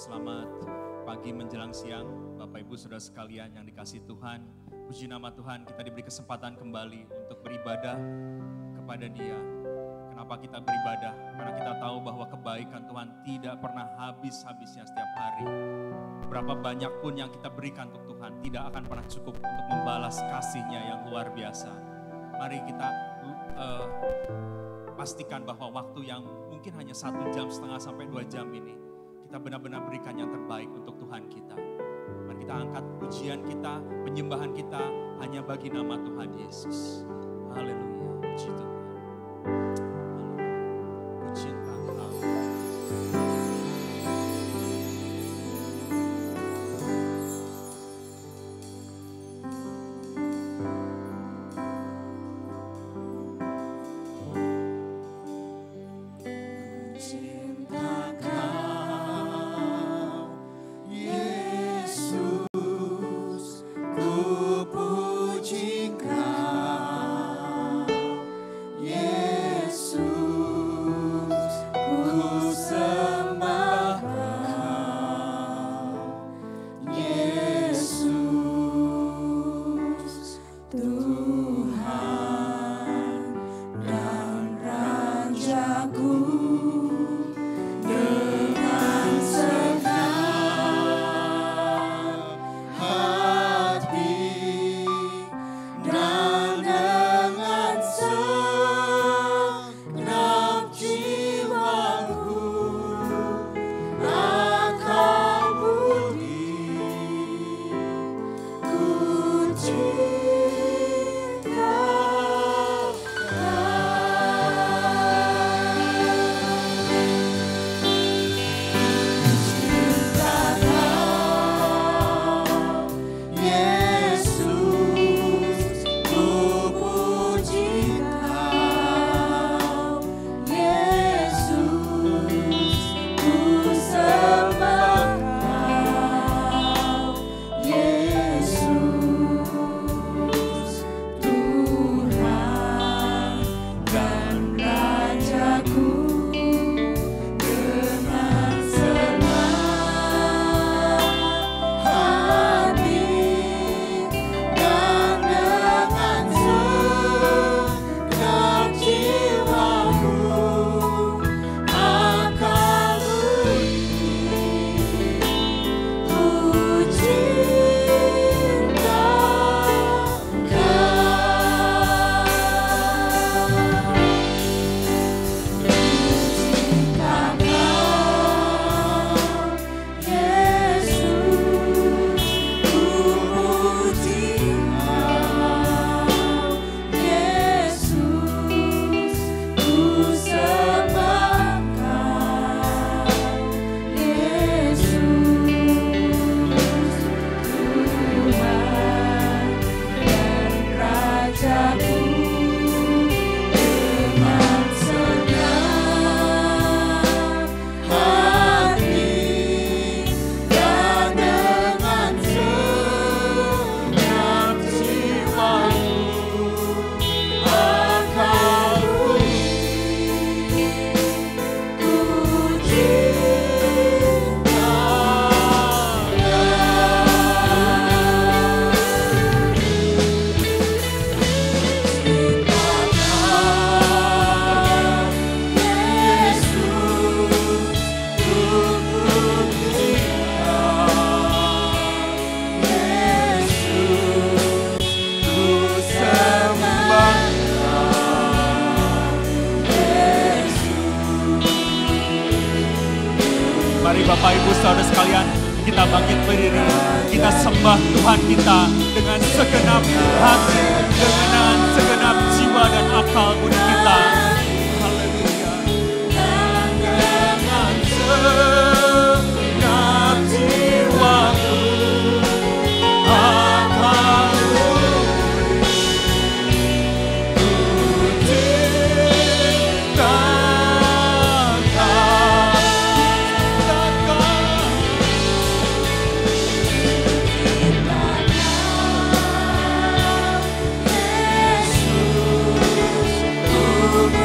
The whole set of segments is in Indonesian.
Selamat pagi menjelang siang, Bapak Ibu Saudara sekalian yang dikasihi Tuhan. Puji nama Tuhan, kita diberi kesempatan kembali untuk beribadah kepada Dia. Kenapa kita beribadah? Karena kita tahu bahwa kebaikan Tuhan tidak pernah habis-habisnya setiap hari. Berapa banyak pun yang kita berikan untuk Tuhan, tidak akan pernah cukup untuk membalas kasih-Nya yang luar biasa. Mari kita pastikan bahwa waktu yang mungkin hanya 1,5 jam sampai 2 jam ini, kita benar-benar berikan yang terbaik untuk Tuhan kita. Mari kita angkat pujian kita, penyembahan kita hanya bagi nama Tuhan Yesus. Haleluya, puji Tuhan. Haleluya, puji Tuhan. Bapak Ibu Saudara sekalian, kita bangkit berdiri, kita sembah Tuhan kita dengan segenap hati, dengan segenap jiwa dan akal budi kita. Haleluya. Dan dengan segenap jiwaku, akalku, ku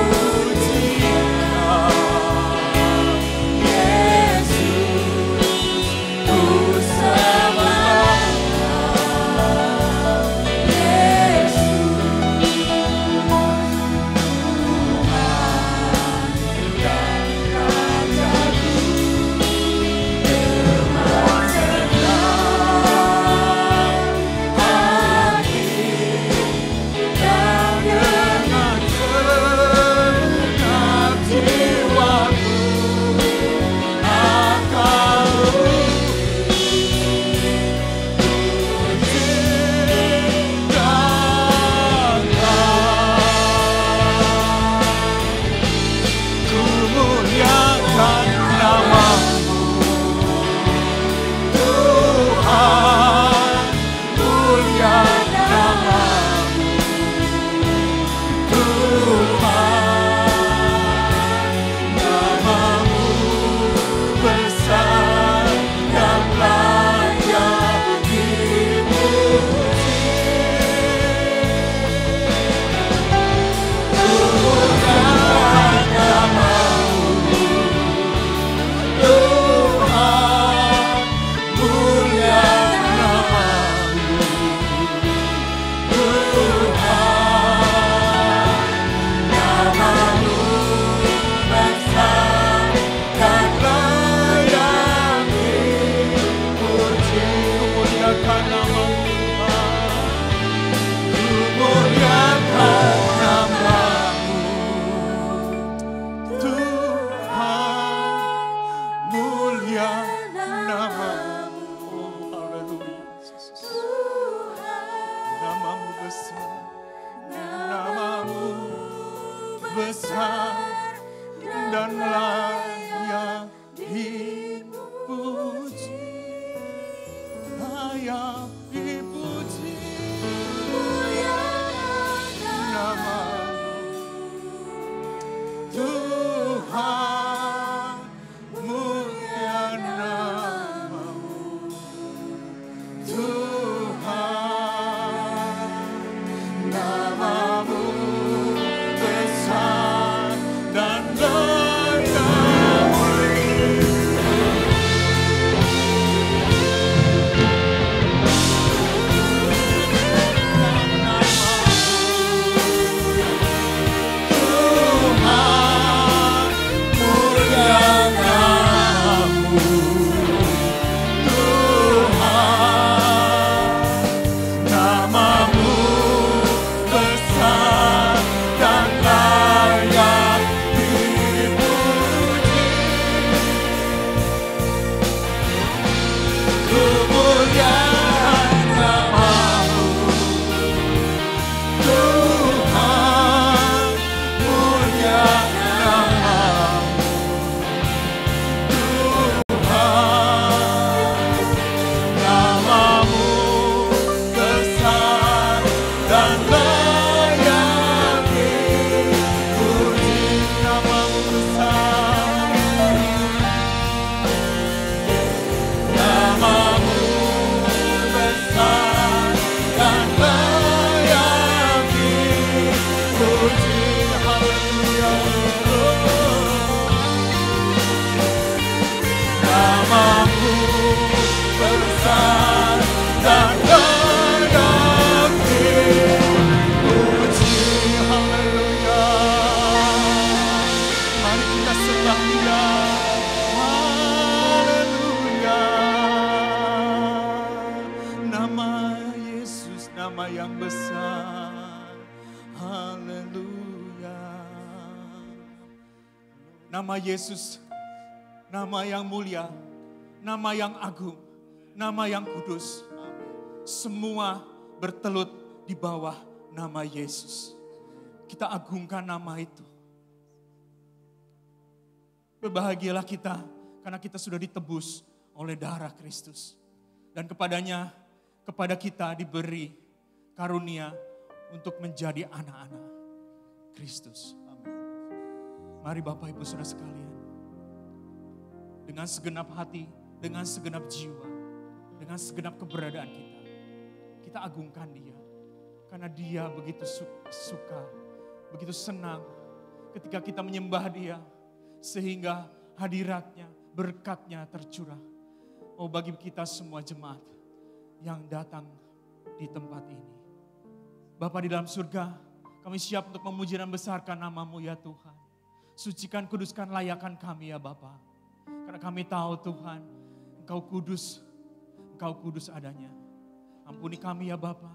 besar dan layak dipuji, layak dipuji. Namamu Tuhan, mulia namamu Tuhan, namamu besar dan yang besar. Haleluya. Nama Yesus, nama yang mulia, nama yang agung, nama yang kudus. Semua bertelut di bawah nama Yesus. Kita agungkan nama itu. Berbahagialah kita karena kita sudah ditebus oleh darah Kristus. Dan kepadanya, kepada kita diberi karunia untuk menjadi anak-anak Kristus. Amin. Mari Bapak Ibu Saudara sekalian, dengan segenap hati, dengan segenap jiwa, dengan segenap keberadaan kita agungkan Dia. Karena Dia begitu suka, begitu senang ketika kita menyembah Dia, sehingga hadiratnya, berkatnya tercurah. Oh, bagi kita semua jemaat yang datang di tempat ini. Bapa di dalam surga, kami siap untuk memuji dan besarkan nama-Mu ya Tuhan. Sucikan, kuduskan, layakan kami ya Bapa. Karena kami tahu Tuhan, Engkau kudus adanya. Ampuni kami ya Bapa.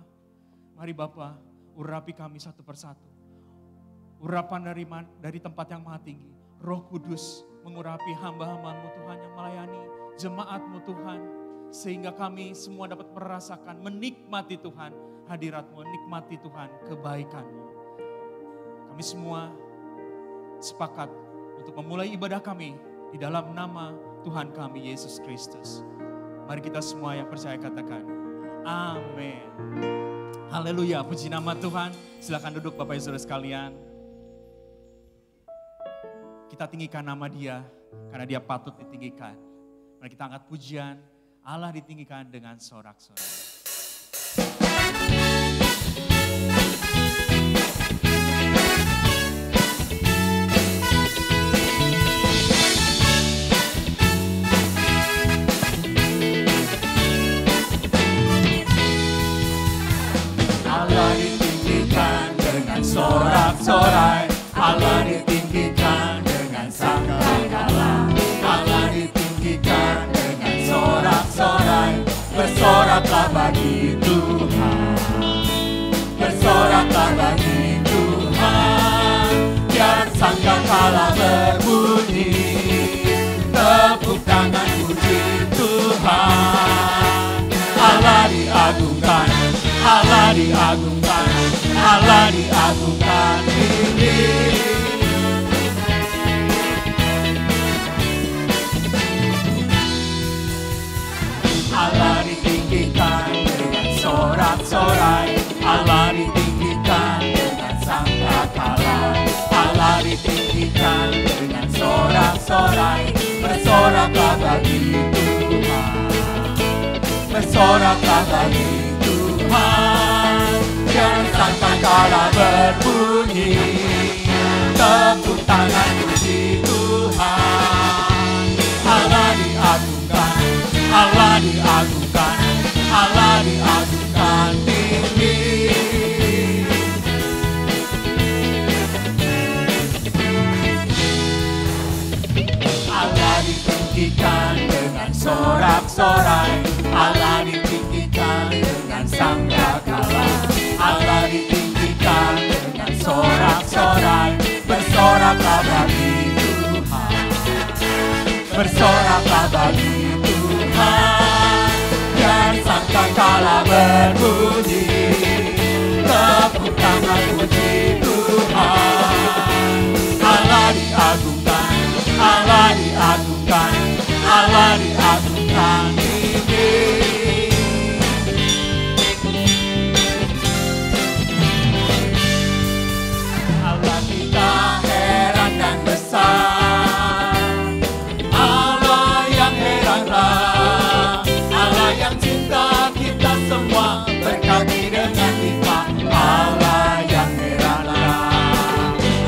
Mari Bapa, urapi kami satu persatu. Urapan dari tempat yang maha tinggi. Roh Kudus mengurapi hamba-hamba-Mu Tuhan yang melayani jemaat-Mu Tuhan. Sehingga kami semua dapat merasakan, menikmati Tuhan hadirat-Mu, menikmati Tuhan kebaikan-Mu. Kami semua sepakat untuk memulai ibadah kami di dalam nama Tuhan kami Yesus Kristus. Mari kita semua yang percaya katakan, amin. Haleluya, puji nama Tuhan. Silakan duduk Bapak Ibu Saudara sekalian. Kita tinggikan nama Dia karena Dia patut ditinggikan. Mari kita angkat pujian, Allah ditinggikan dengan sorak-sorai. Allah ditinggikan dengan sorak-sorai. Allah ditinggikan dengan sangkakala. Allah ditinggikan dengan sorak-sorai. Bersoraklah bagi Tuhan, bersoraklah bagi Tuhan. Biar sangkakala berbunyi, tepuk tangan puji Tuhan. Allah diagungkan, Allah diagungkan, Allah diagungkan ini. bersorak-sorai, bersoraklah bagi Tuhan. Bersoraklah bagi Tuhan, biar sangkakala berbunyi, tepuk tangan puji Tuhan. Allah diagungkan, Allah diagungkan, Allah diagungkan tinggi. Allah ditinggikan dengan sorak-sorai, Allah ditinggikan dengan sangkakala, Allah ditinggikan dengan sorak-sorai, bersoraklah bagi Tuhan. Bersoraklah bagi Tuhan, biar sangkakala berbunyi, tepuk tangan puji Tuhan. Allah diagungkan, Allah diagungkan, Allah diagungkan tinggi. Allah kita heran dan besar, Allah yang heranlah, Allah yang cinta kita semua, berkati dengan limpah. Allah yang heranlah,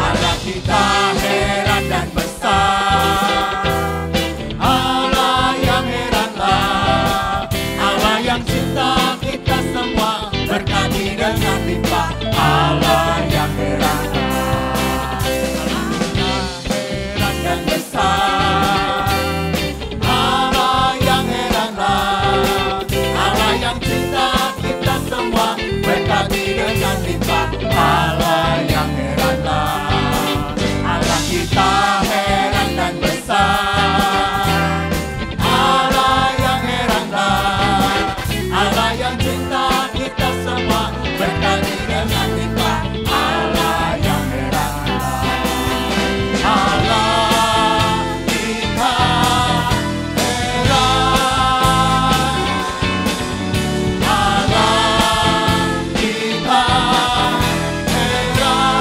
Allah kita heran dan besar, Allah yang heranlah, Allah yang cinta kita semua, berkati dengan limpah. Allah yang heranlah, heran dan besar, Allah yang heranlah, Allah yang cinta kita semua, berkati dengan limpah. Allah yang heranlah, Allah kita heran dan besar, Allah yang heranlah, Allah yang cinta kita semua, berkati dengan limpah. Allah yang heranlah, Allah kita heran, Allah kita heran,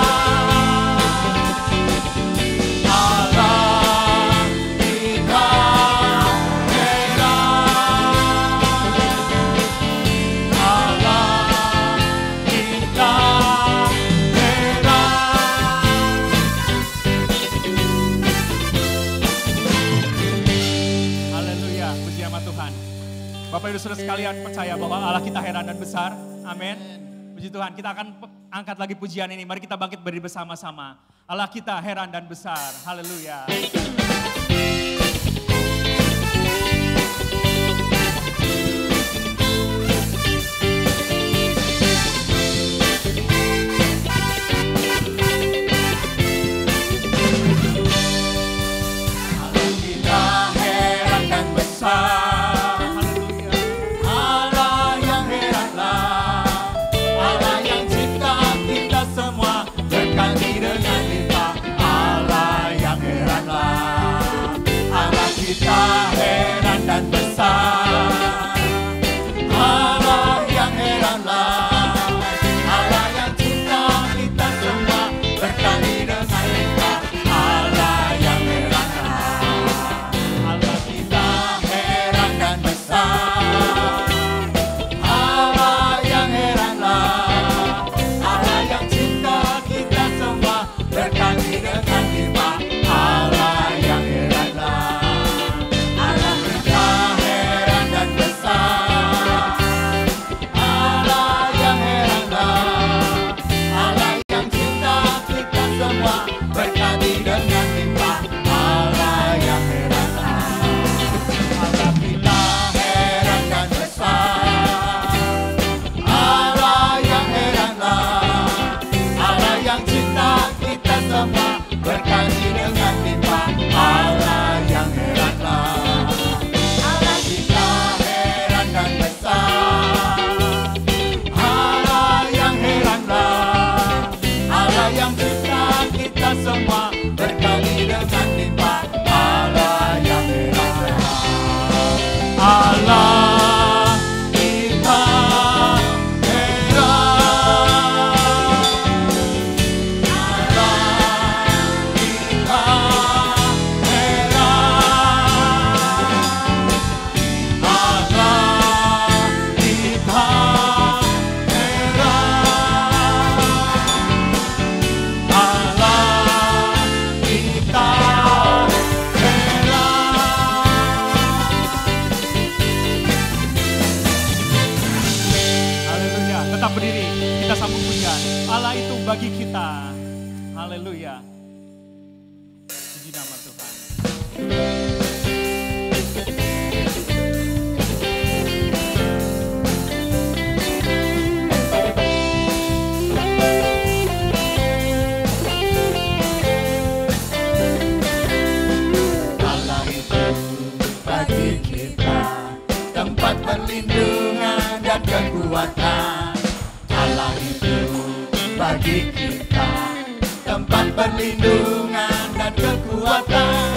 Allah kita heran, Allah kita heran. Haleluya, puji nama Tuhan. Bapak Ibu Saudara sekalian percaya bahwa Allah kita heran dan besar. Amin. Puji Tuhan, kita akan angkat lagi pujian ini. Mari kita bangkit berdiri bersama-sama. Allah kita heran dan besar. Haleluya. Allah kita heran dan besar, Haleluya. Allah yang heranlah, Allah yang cipta kita semua, berkati dengan limpah. Allah yang heranlah, berdiri, kita sambung pujian. Allah itu bagi kita. Haleluya. Puji nama Tuhan. Allah itu bagi kita tempat perlindungan dan kekuatan. Allah itu bagi kita tempat perlindungan dan kekuatan.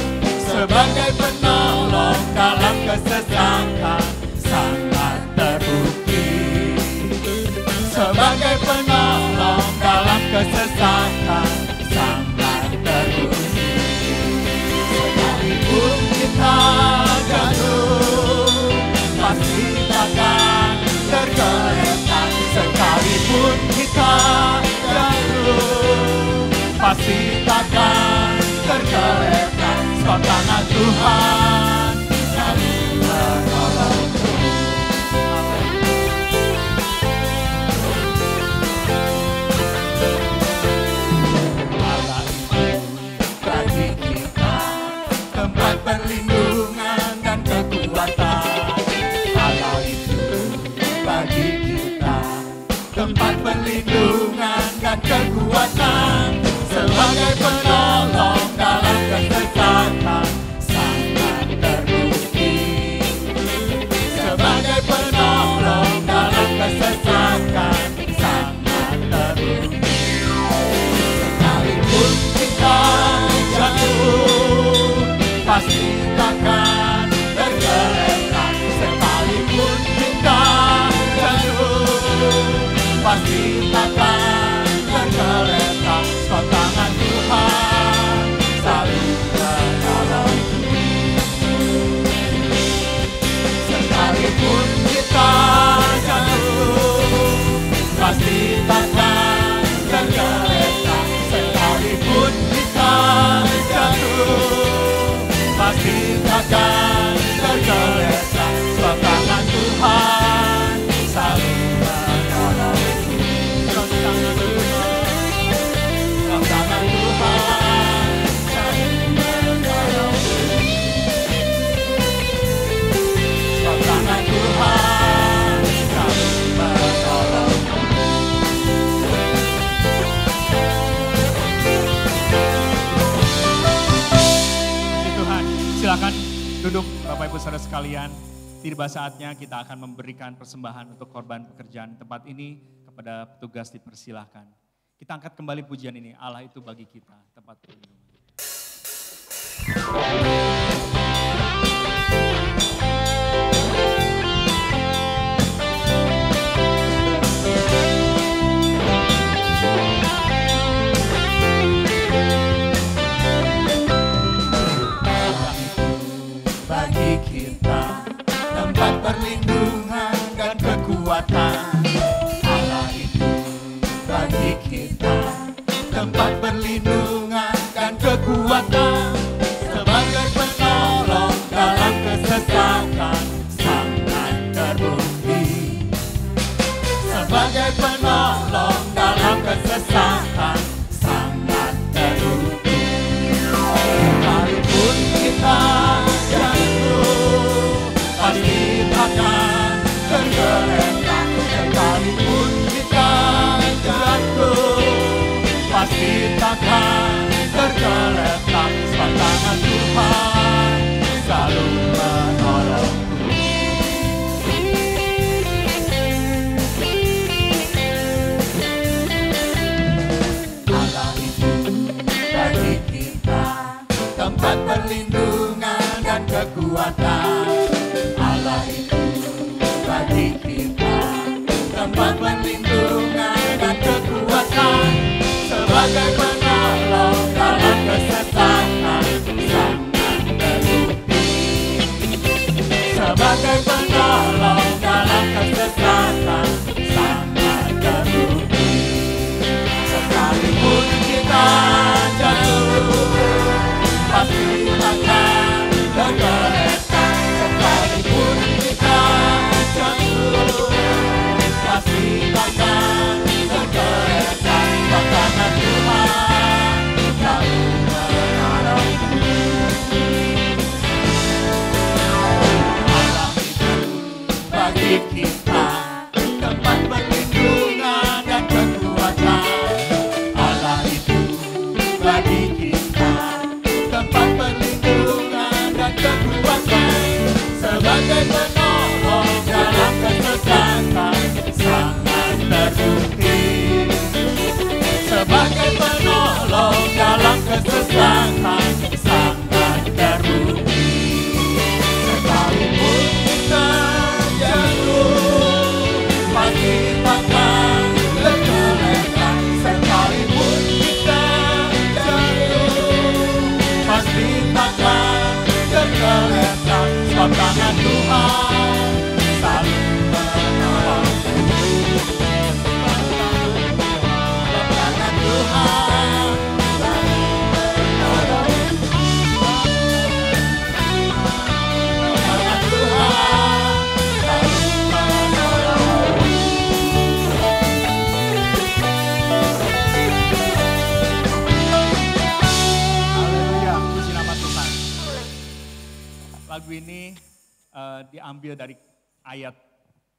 Sebagai penolong dalam kesesakan sangat terbukti. Sebagai penolong dalam kesesakan sangat terbukti. Sekalipun kita jatuh, pasti takkan tergeletak. Sekalipun kita jatuh, pasti takkan tergeletak. Sebab tangan Tuhan selalu menolongku. Allah itu bagi kita tempat perlindungan dan kekuatan. Allah itu bagi kita tempat perlindungan dan kekuatan. Sebagai penolong dalam kesesakan sangat terbukti. Sebagai penolong dalam kesesakan sangat terbukti. Sekalipun kita jatuh, pasti takkan tergeletak. Sekalipun kita jatuh, pasti takkan tergeletak. Sebab tangan Tuhan selalu menolongku. Sekalipun kita jatuh, pasti takkan tergeletak. Sekalipun kita jatuh, pasti takkan tergeletak. Sebab tangan Tuhan selalu menolongku. Sebab tangan Tuhan, sebab tangan Tuhan selalu menolongku. Sebab tangan Tuhan selalu menolongku. Puji Tuhan. Silakan duduk Bapak Ibu Saudara sekalian. Tiba saatnya kita akan memberikan persembahan untuk korban pekerjaan tempat ini kepada petugas dipersilahkan. Kita angkat kembali pujian ini. Allah itu bagi kita tempat perlindungan. Bagi kita tempat perlindungan dan kekuatan. Allah itu bagi kita tempat perlindungan dan kekuatan. Sebagai penolong dalam kesesakan sangat terbukti. Sebagai penolong dalam kesesakan sangat terbukti. Sekalipun kita jatuh, pasti takkan tergeletak. Sekalipun kita jatuh, pasti takkan tergeletak. Sebab tangan Tuhan selalu menolongku. diambil dari ayat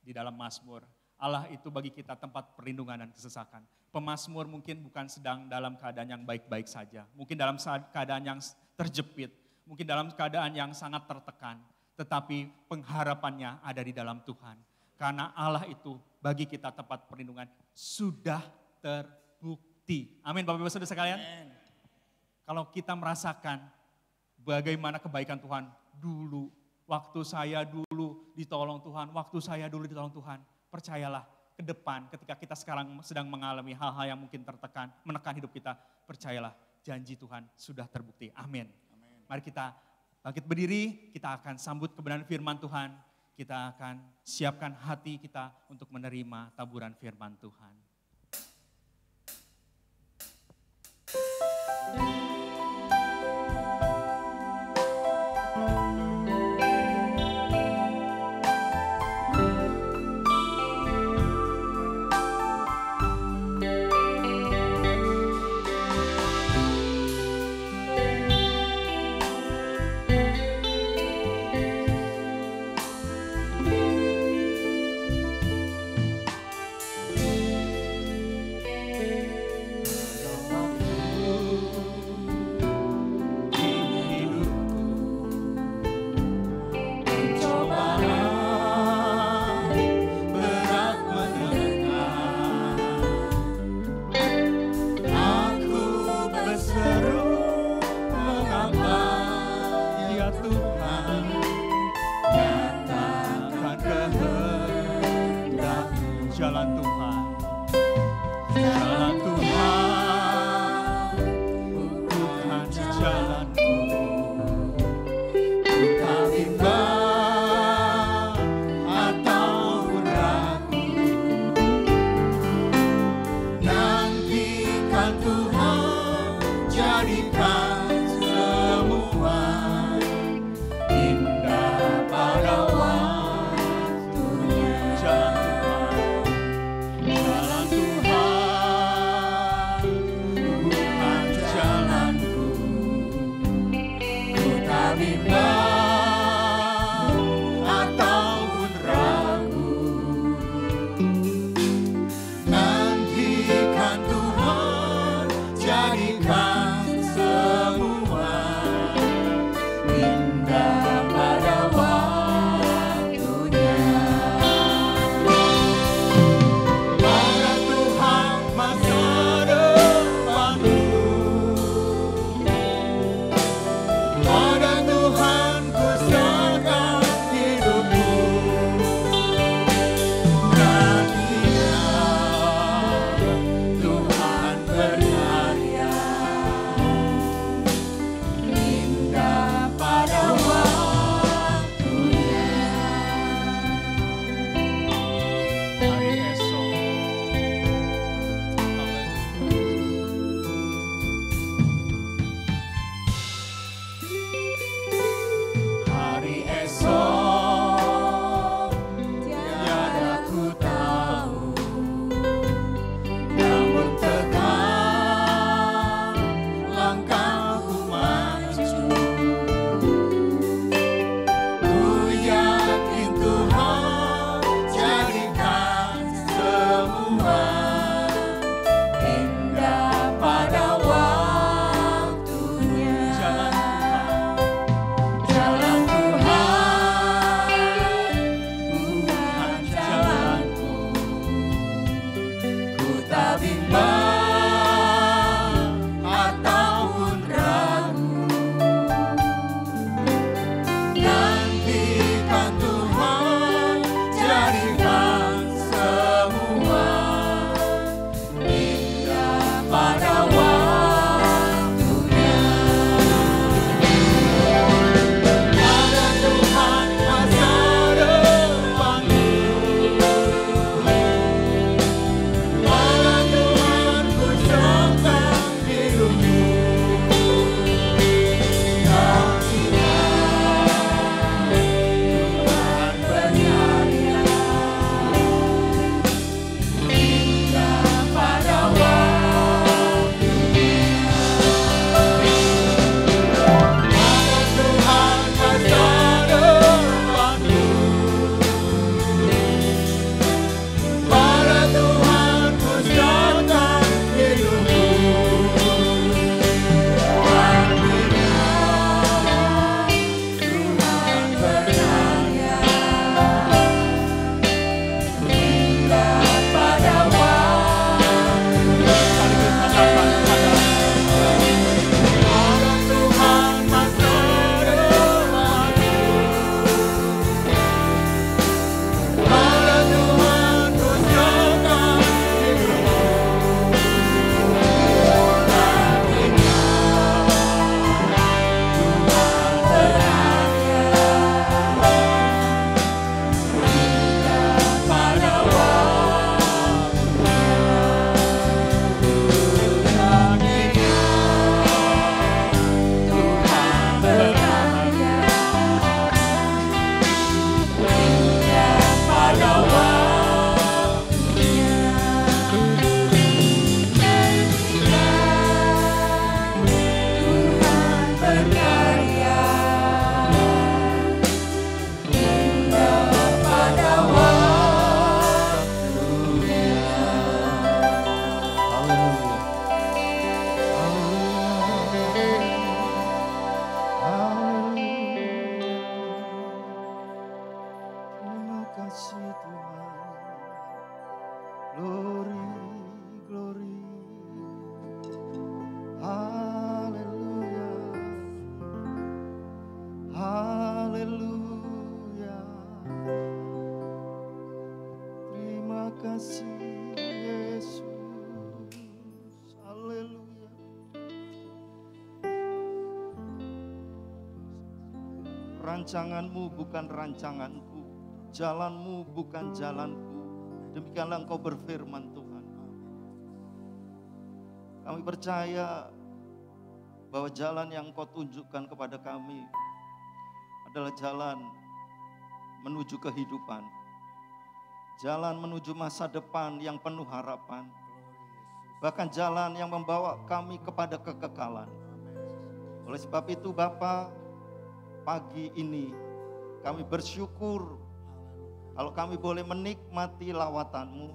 di dalam Mazmur. Allah itu bagi kita tempat perlindungan dan kesesakan. Pemazmur mungkin bukan sedang dalam keadaan yang baik-baik saja. Mungkin dalam keadaan yang terjepit. Mungkin dalam keadaan yang sangat tertekan. Tetapi pengharapannya ada di dalam Tuhan. Karena Allah itu bagi kita tempat perlindungan sudah terbukti. Amin Bapak Ibu Saudara sekalian. Kalau kita merasakan bagaimana kebaikan Tuhan dulu. Waktu saya dulu ditolong Tuhan. Waktu saya dulu ditolong Tuhan. Percayalah ke depan ketika kita sekarang sedang mengalami hal-hal yang mungkin tertekan, menekan hidup kita. Percayalah janji Tuhan sudah terbukti. Amin. Mari kita bangkit berdiri, kita akan sambut kebenaran firman Tuhan. Kita akan siapkan hati kita untuk menerima taburan firman Tuhan. Glory, glory. Haleluya. Haleluya. Terima kasih Yesus. Haleluya. Rancanganmu bukan rancanganku, jalanmu bukan jalanku. Demikianlah Engkau berfirman Tuhan. Kami percaya bahwa jalan yang Engkau tunjukkan kepada kami adalah jalan menuju kehidupan. Jalan menuju masa depan yang penuh harapan. Bahkan jalan yang membawa kami kepada kekekalan. Oleh sebab itu Bapa, pagi ini kami bersyukur kalau kami boleh menikmati lawatan-Mu.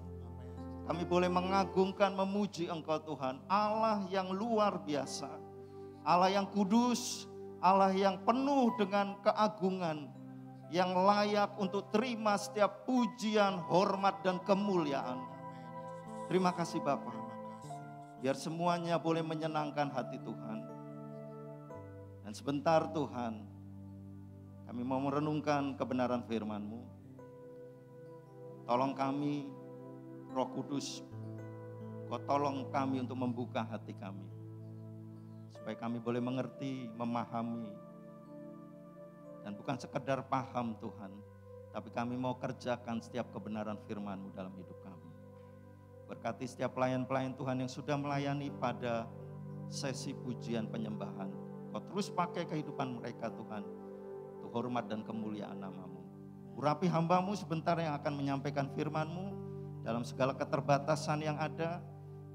Kami boleh mengagungkan, memuji Engkau Tuhan, Allah yang luar biasa, Allah yang kudus, Allah yang penuh dengan keagungan, yang layak untuk terima setiap pujian, hormat, dan kemuliaan. Terima kasih Bapa. Biar semuanya boleh menyenangkan hati Tuhan. Dan sebentar Tuhan, kami mau merenungkan kebenaran firman-Mu. Tolong kami, Roh Kudus, Kau tolong kami untuk membuka hati kami. Supaya kami boleh mengerti, memahami. Dan bukan sekedar paham Tuhan, tapi kami mau kerjakan setiap kebenaran firman-Mu dalam hidup kami. Berkati setiap pelayan-pelayan Tuhan yang sudah melayani pada sesi pujian penyembahan. Kau terus pakai kehidupan mereka Tuhan, untuk hormat dan kemuliaan nama-Mu. Urapi hamba-Mu sebentar yang akan menyampaikan firman-Mu dalam segala keterbatasan yang ada.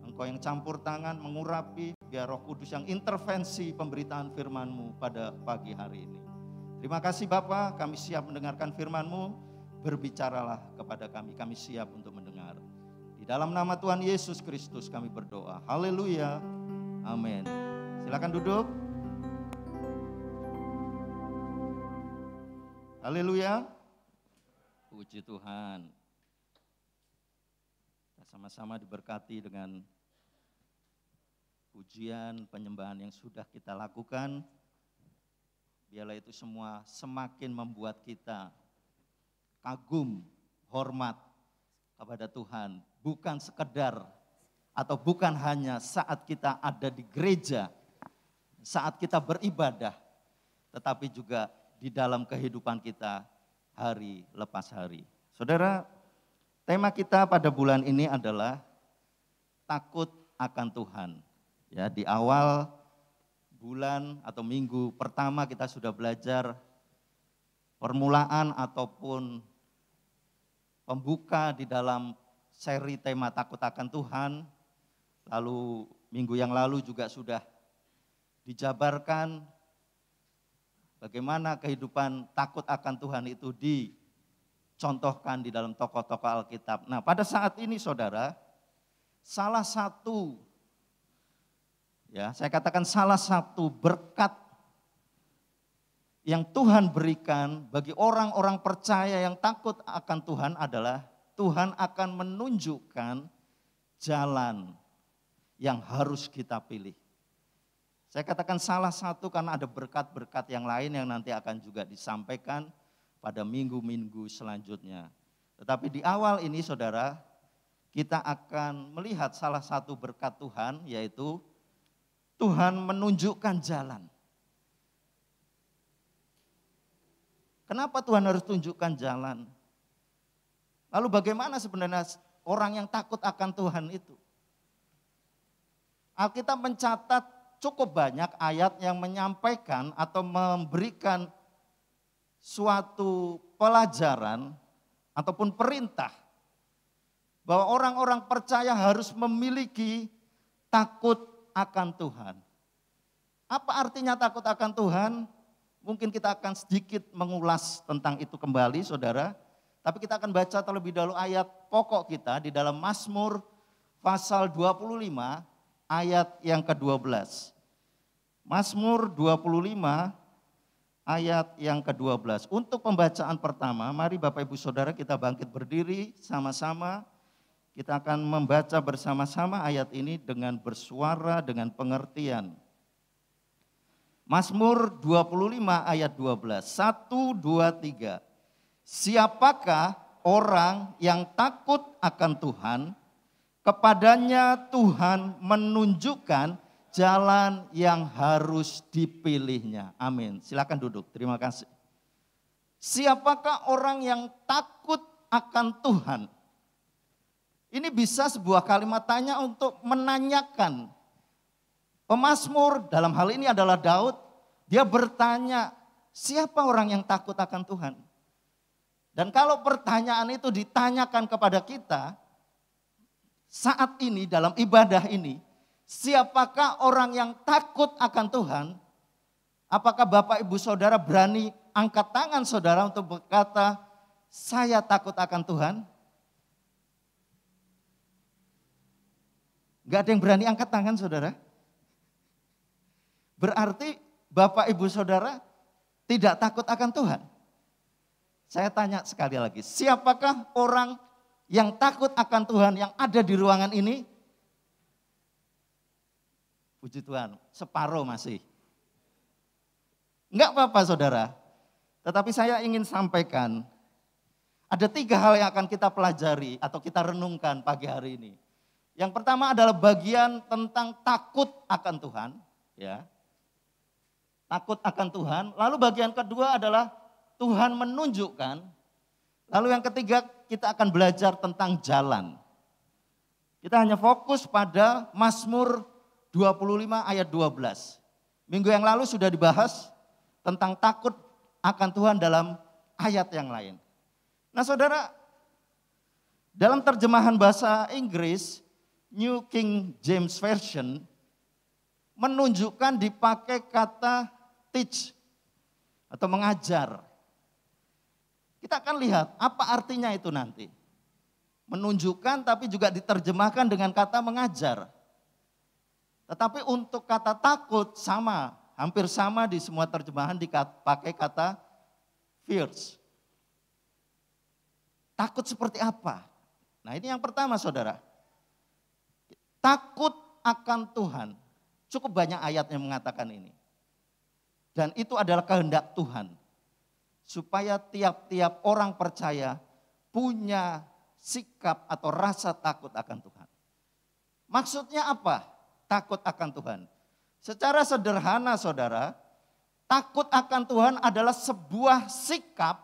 Engkau yang campur tangan mengurapi, biar Roh Kudus yang intervensi pemberitaan firman-Mu pada pagi hari ini. Terima kasih Bapa, kami siap mendengarkan firman-Mu. Berbicaralah kepada kami, kami siap untuk mendengar. Di dalam nama Tuhan Yesus Kristus kami berdoa. Haleluya. Amin. Silakan duduk. Haleluya. Puji Tuhan. Kita sama-sama diberkati dengan pujian, penyembahan yang sudah kita lakukan. Biarlah itu semua semakin membuat kita kagum, hormat kepada Tuhan. Bukan sekedar atau bukan hanya saat kita ada di gereja, saat kita beribadah, tetapi juga di dalam kehidupan kita hari lepas hari. Saudara, tema kita pada bulan ini adalah takut akan Tuhan. Ya, di awal bulan atau minggu pertama kita sudah belajar permulaan ataupun pembuka di dalam seri tema takut akan Tuhan. Lalu minggu yang lalu juga sudah dijabarkan bagaimana kehidupan takut akan Tuhan itu dicontohkan di dalam tokoh-tokoh Alkitab. Nah, pada saat ini saudara, salah satu, ya saya katakan salah satu berkat yang Tuhan berikan bagi orang-orang percaya yang takut akan Tuhan adalah Tuhan akan menunjukkan jalan yang harus kita pilih. Saya katakan salah satu karena ada berkat-berkat yang lain yang nanti akan juga disampaikan pada minggu-minggu selanjutnya. Tetapi di awal ini saudara, kita akan melihat salah satu berkat Tuhan, yaitu Tuhan menunjukkan jalan. Kenapa Tuhan harus tunjukkan jalan? Lalu bagaimana sebenarnya orang yang takut akan Tuhan itu? Alkitab mencatat cukup banyak ayat yang menyampaikan atau memberikan suatu pelajaran ataupun perintah bahwa orang-orang percaya harus memiliki takut akan Tuhan. Apa artinya takut akan Tuhan? Mungkin kita akan sedikit mengulas tentang itu kembali saudara. Tapi kita akan baca terlebih dahulu ayat pokok kita di dalam Mazmur pasal 25 ayat yang ke-12. Mazmur 25 ayat yang ke-12. Untuk pembacaan pertama, mari Bapak Ibu Saudara kita bangkit berdiri sama-sama. Kita akan membaca bersama-sama ayat ini dengan bersuara, dengan pengertian. Mazmur 25 ayat 12, 1, 2, 3. Siapakah orang yang takut akan Tuhan? Kepadanya Tuhan menunjukkan jalan yang harus dipilihnya. Amin. Silakan duduk. Terima kasih. Siapakah orang yang takut akan Tuhan? Ini bisa sebuah kalimat tanya untuk menanyakan. Pemazmur dalam hal ini adalah Daud. Dia bertanya, siapa orang yang takut akan Tuhan? Dan kalau pertanyaan itu ditanyakan kepada kita, saat ini dalam ibadah ini, siapakah orang yang takut akan Tuhan? Apakah Bapak Ibu Saudara berani angkat tangan saudara untuk berkata, saya takut akan Tuhan? Gak ada yang berani angkat tangan saudara. Berarti Bapak Ibu Saudara tidak takut akan Tuhan. Saya tanya sekali lagi, siapakah orang yang takut akan Tuhan yang ada di ruangan ini? Puji Tuhan, separuh masih. Enggak apa-apa saudara, tetapi saya ingin sampaikan, ada 3 hal yang akan kita pelajari atau kita renungkan pagi hari ini. Yang pertama adalah bagian tentang takut akan Tuhan, ya. Takut akan Tuhan. Lalu bagian kedua adalah Tuhan menunjukkan. Lalu yang ketiga kita akan belajar tentang jalan. Kita hanya fokus pada Mazmur 25 ayat 12. Minggu yang lalu sudah dibahas tentang takut akan Tuhan dalam ayat yang lain. Nah saudara, dalam terjemahan bahasa Inggris, New King James Version menunjukkan dipakai kata teach atau mengajar. Kita akan lihat apa artinya itu nanti. Menunjukkan tapi juga diterjemahkan dengan kata mengajar. Tetapi untuk kata takut sama, hampir sama di semua terjemahan dipakai kata fears. Takut seperti apa? Nah ini yang pertama saudara. Takut akan Tuhan. Cukup banyak ayat yang mengatakan ini. Dan itu adalah kehendak Tuhan. Supaya tiap-tiap orang percaya punya sikap atau rasa takut akan Tuhan. Maksudnya apa? Takut akan Tuhan. Secara sederhana saudara, takut akan Tuhan adalah sebuah sikap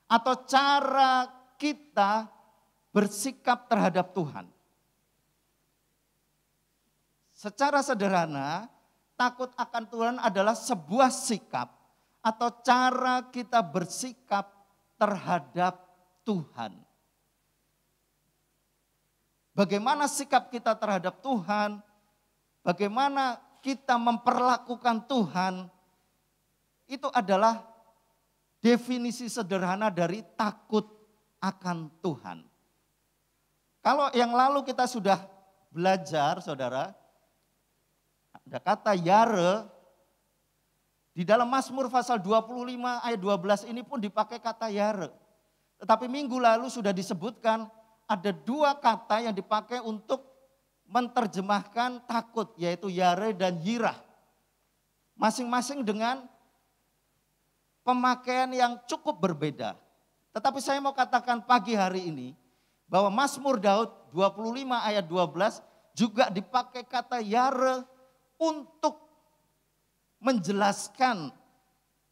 atau cara kita bersikap terhadap Tuhan. Secara sederhana, takut akan Tuhan adalah sebuah sikap atau cara kita bersikap terhadap Tuhan. Bagaimana sikap kita terhadap Tuhan, bagaimana kita memperlakukan Tuhan, itu adalah definisi sederhana dari takut akan Tuhan. Kalau yang lalu kita sudah belajar, saudara, ada kata yare, di dalam Mazmur pasal 25 ayat 12 ini pun dipakai kata yare. Tetapi minggu lalu sudah disebutkan ada 2 kata yang dipakai untuk menerjemahkan takut, yaitu yare dan yirah. Masing-masing dengan pemakaian yang cukup berbeda. Tetapi saya mau katakan pagi hari ini bahwa Mazmur Daud 25 ayat 12 juga dipakai kata yare untuk menjelaskan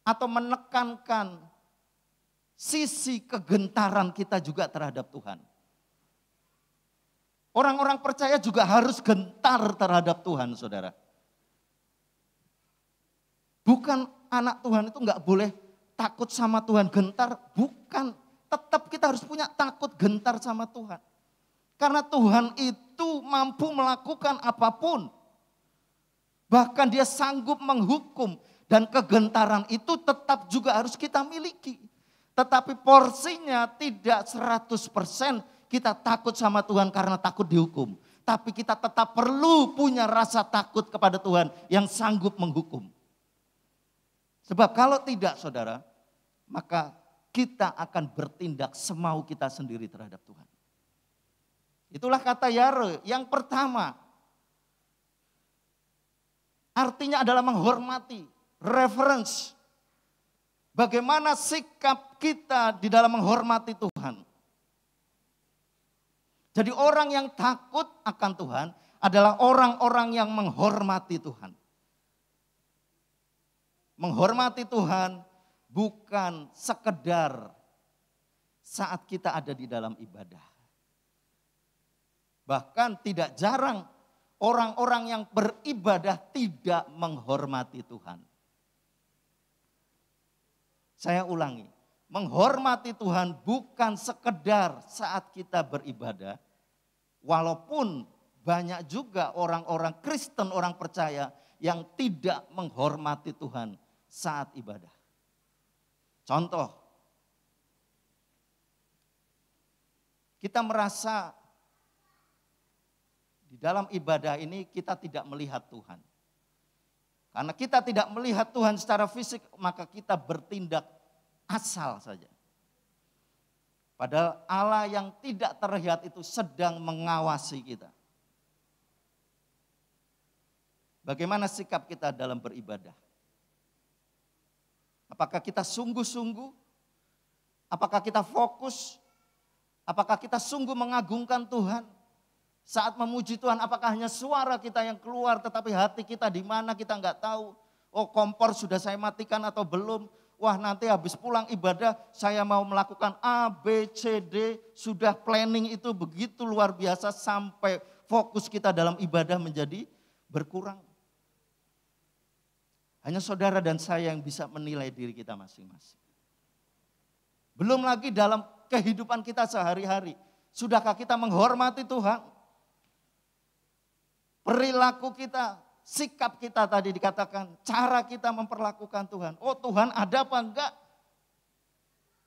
atau menekankan sisi kegentaran kita juga terhadap Tuhan. Orang-orang percaya juga harus gentar terhadap Tuhan, saudara. Bukan anak Tuhan itu enggak boleh takut sama Tuhan, gentar. Bukan, tetap kita harus punya takut gentar sama Tuhan. Karena Tuhan itu mampu melakukan apapun. Bahkan dia sanggup menghukum. Dan kegentaran itu tetap juga harus kita miliki. Tetapi porsinya tidak 100% kita takut sama Tuhan karena takut dihukum. Tapi kita tetap perlu punya rasa takut kepada Tuhan yang sanggup menghukum. Sebab kalau tidak saudara, maka kita akan bertindak semau kita sendiri terhadap Tuhan. Itulah kata yare yang pertama. Artinya adalah menghormati, reverence. Bagaimana sikap kita di dalam menghormati Tuhan. Jadi orang yang takut akan Tuhan adalah orang-orang yang menghormati Tuhan. Menghormati Tuhan bukan sekedar saat kita ada di dalam ibadah. Bahkan tidak jarang orang-orang yang beribadah tidak menghormati Tuhan. Saya ulangi, menghormati Tuhan bukan sekedar saat kita beribadah. Walaupun banyak juga orang-orang Kristen, orang percaya yang tidak menghormati Tuhan saat ibadah. Contoh, kita merasa di dalam ibadah ini kita tidak melihat Tuhan. Karena kita tidak melihat Tuhan secara fisik, maka kita bertindak asal saja. Padahal Allah yang tidak terlihat itu sedang mengawasi kita. Bagaimana sikap kita dalam beribadah? Apakah kita sungguh-sungguh? Apakah kita fokus? Apakah kita sungguh mengagungkan Tuhan? Saat memuji Tuhan, apakah hanya suara kita yang keluar, tetapi hati kita di mana kita nggak tahu. Oh, kompor sudah saya matikan atau belum? Wah, nanti habis pulang ibadah saya mau melakukan A, B, C, D. Sudah planning itu begitu luar biasa sampai fokus kita dalam ibadah menjadi berkurang. Hanya saudara dan saya yang bisa menilai diri kita masing-masing. Belum lagi dalam kehidupan kita sehari-hari. Sudahkah kita menghormati Tuhan? Perilaku kita, sikap kita tadi dikatakan, cara kita memperlakukan Tuhan. Oh, Tuhan ada apa enggak?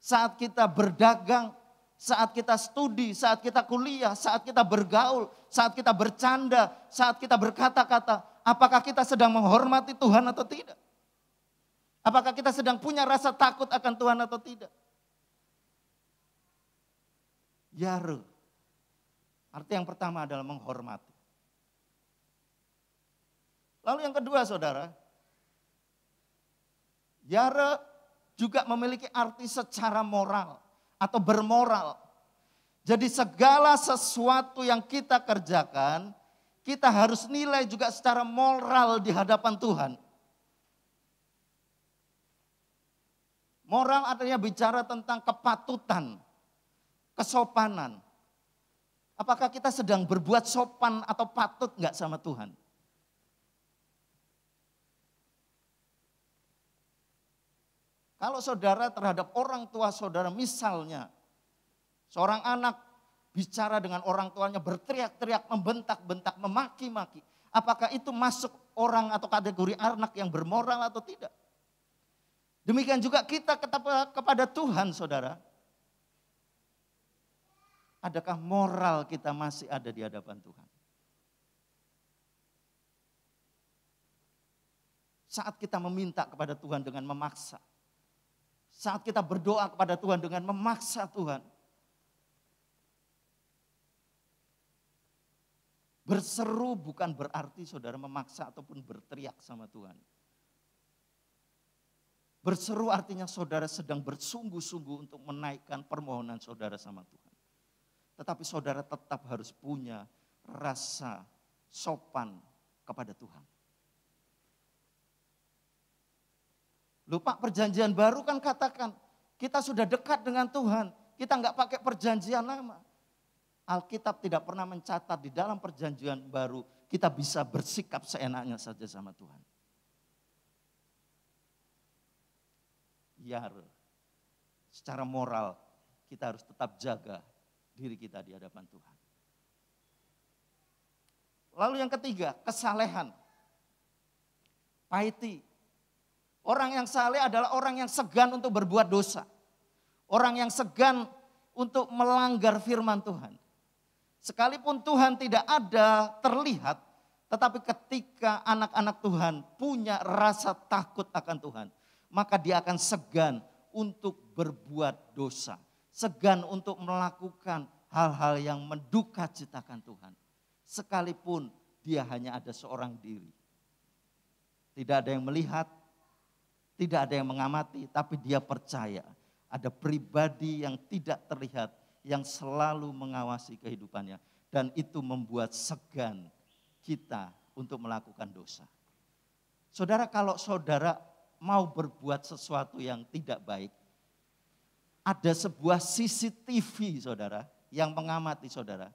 Saat kita berdagang, saat kita studi, saat kita kuliah, saat kita bergaul, saat kita bercanda, saat kita berkata-kata, apakah kita sedang menghormati Tuhan atau tidak? Apakah kita sedang punya rasa takut akan Tuhan atau tidak? Yare. Arti yang pertama adalah menghormati. Lalu yang kedua, saudara, yare juga memiliki arti secara moral atau bermoral. Jadi segala sesuatu yang kita kerjakan, kita harus nilai juga secara moral di hadapan Tuhan. Moral artinya bicara tentang kepatutan, kesopanan. Apakah kita sedang berbuat sopan atau patut enggak sama Tuhan? Kalau saudara terhadap orang tua saudara, misalnya seorang anak bicara dengan orang tuanya berteriak-teriak, membentak-bentak, memaki-maki. Apakah itu masuk orang atau kategori anak yang bermoral atau tidak? Demikian juga kita kepada Tuhan, saudara. Adakah moral kita masih ada di hadapan Tuhan? Saat kita meminta kepada Tuhan dengan memaksa. Saat kita berdoa kepada Tuhan dengan memaksa Tuhan. Berseru bukan berarti saudara memaksa ataupun berteriak sama Tuhan. Berseru artinya saudara sedang bersungguh-sungguh untuk menaikkan permohonan saudara sama Tuhan. Tetapi saudara tetap harus punya rasa sopan kepada Tuhan. Lupa perjanjian baru kan katakan, kita sudah dekat dengan Tuhan, kita enggak pakai perjanjian lama. Alkitab tidak pernah mencatat di dalam perjanjian baru, kita bisa bersikap seenaknya saja sama Tuhan. Ya, secara moral kita harus tetap jaga diri kita di hadapan Tuhan. Lalu yang ketiga, kesalehan. Piety. Orang yang saleh adalah orang yang segan untuk berbuat dosa. Orang yang segan untuk melanggar firman Tuhan. Sekalipun Tuhan tidak ada terlihat, tetapi ketika anak-anak Tuhan punya rasa takut akan Tuhan, maka dia akan segan untuk berbuat dosa. Segan untuk melakukan hal-hal yang menduka citakan Tuhan. Sekalipun dia hanya ada seorang diri. Tidak ada yang melihat, tidak ada yang mengamati, tapi dia percaya ada pribadi yang tidak terlihat yang selalu mengawasi kehidupannya. Dan itu membuat segan kita untuk melakukan dosa. Saudara, kalau saudara mau berbuat sesuatu yang tidak baik, ada sebuah CCTV saudara yang mengamati saudara.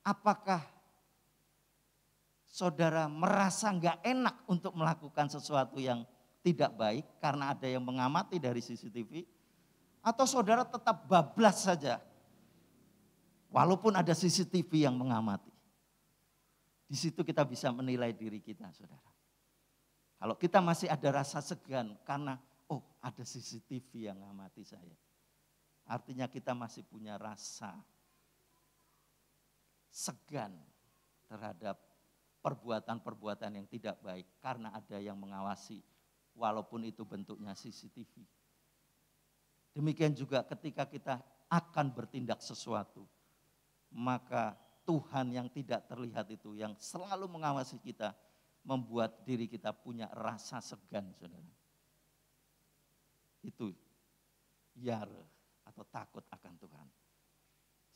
Apakah saudara merasa enggak enak untuk melakukan sesuatu yang tidak baik karena ada yang mengamati dari CCTV? Atau saudara tetap bablas saja walaupun ada CCTV yang mengamati? Di situ kita bisa menilai diri kita saudara. Kalau kita masih ada rasa segan karena ada CCTV yang mengamati saya. Artinya kita masih punya rasa segan terhadap perbuatan-perbuatan yang tidak baik karena ada yang mengawasi walaupun itu bentuknya CCTV. Demikian juga ketika kita akan bertindak sesuatu, maka Tuhan yang tidak terlihat itu yang selalu mengawasi kita membuat diri kita punya rasa segan saudara. Itu yare atau takut akan Tuhan.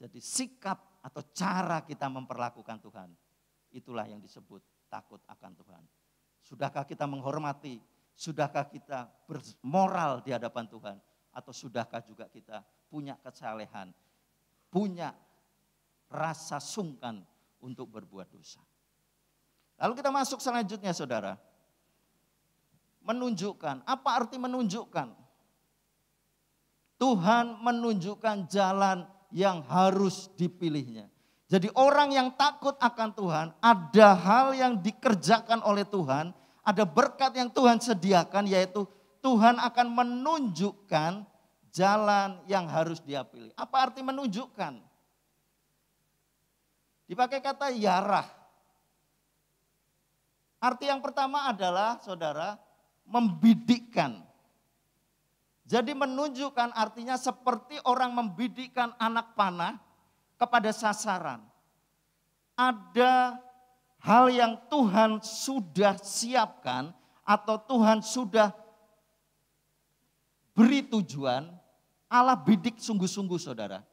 Jadi sikap atau cara kita memperlakukan Tuhan, itulah yang disebut takut akan Tuhan. Sudahkah kita menghormati? Sudahkah kita bermoral di hadapan Tuhan? Atau sudahkah juga kita punya kesalehan, punya rasa sungkan untuk berbuat dosa? Lalu kita masuk selanjutnya saudara. Menunjukkan, apa arti menunjukkan? Tuhan menunjukkan jalan yang harus dipilihnya. Jadi orang yang takut akan Tuhan, ada hal yang dikerjakan oleh Tuhan, ada berkat yang Tuhan sediakan, yaitu Tuhan akan menunjukkan jalan yang harus dia pilih. Apa arti menunjukkan? Dipakai kata yarah. Arti yang pertama adalah saudara, membidikkan. Jadi menunjukkan artinya seperti orang membidikkan anak panah kepada sasaran. Ada hal yang Tuhan sudah siapkan atau Tuhan sudah beri tujuan, Allah bidik sungguh-sungguh saudara.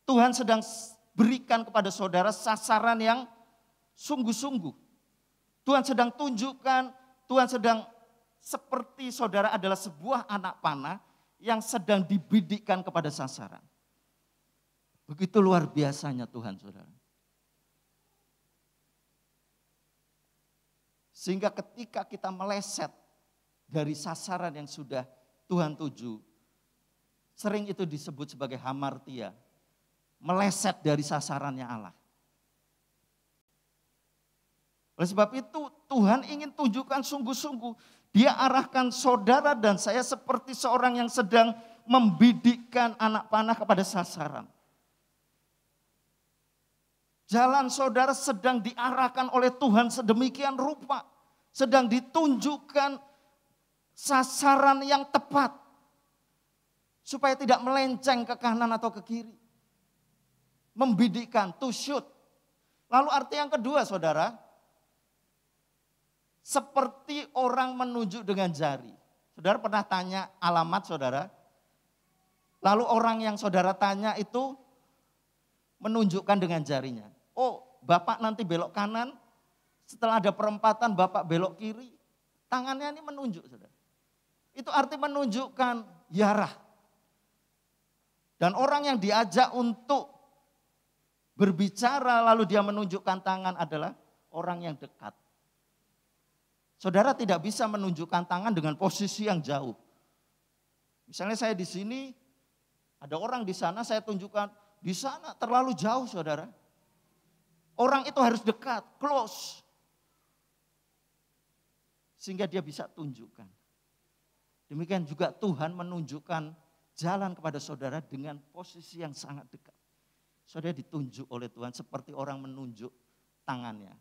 Tuhan sedang berikan kepada saudara sasaran yang sungguh-sungguh. Tuhan sedang tunjukkan, Tuhan sedang seperti saudara adalah sebuah anak panah yang sedang dibidikkan kepada sasaran. Begitu luar biasanya Tuhan saudara. Sehingga ketika kita meleset dari sasaran yang sudah Tuhan tuju, sering itu disebut sebagai hamartia, meleset dari sasarannya Allah. Oleh sebab itu Tuhan ingin tunjukkan sungguh-sungguh, dia arahkan saudara dan saya seperti seorang yang sedang membidikkan anak panah kepada sasaran. Jalan saudara sedang diarahkan oleh Tuhan sedemikian rupa, sedang ditunjukkan sasaran yang tepat, supaya tidak melenceng ke kanan atau ke kiri. Membidikkan, to shoot. Lalu arti yang kedua saudara, seperti orang menunjuk dengan jari. Saudara pernah tanya alamat saudara, lalu orang yang saudara tanya itu menunjukkan dengan jarinya. Oh, Bapak nanti belok kanan, setelah ada perempatan Bapak belok kiri, tangannya ini menunjuk saudara. Itu arti menunjukkan yarah. Dan orang yang diajak untuk berbicara lalu dia menunjukkan tangan adalah orang yang dekat. Saudara tidak bisa menunjukkan tangan dengan posisi yang jauh. Misalnya saya di sini, ada orang di sana, saya tunjukkan di sana terlalu jauh saudara. Orang itu harus dekat, close. Sehingga dia bisa tunjukkan. Demikian juga Tuhan menunjukkan jalan kepada saudara dengan posisi yang sangat dekat. Saudara ditunjuk oleh Tuhan seperti orang menunjuk tangannya.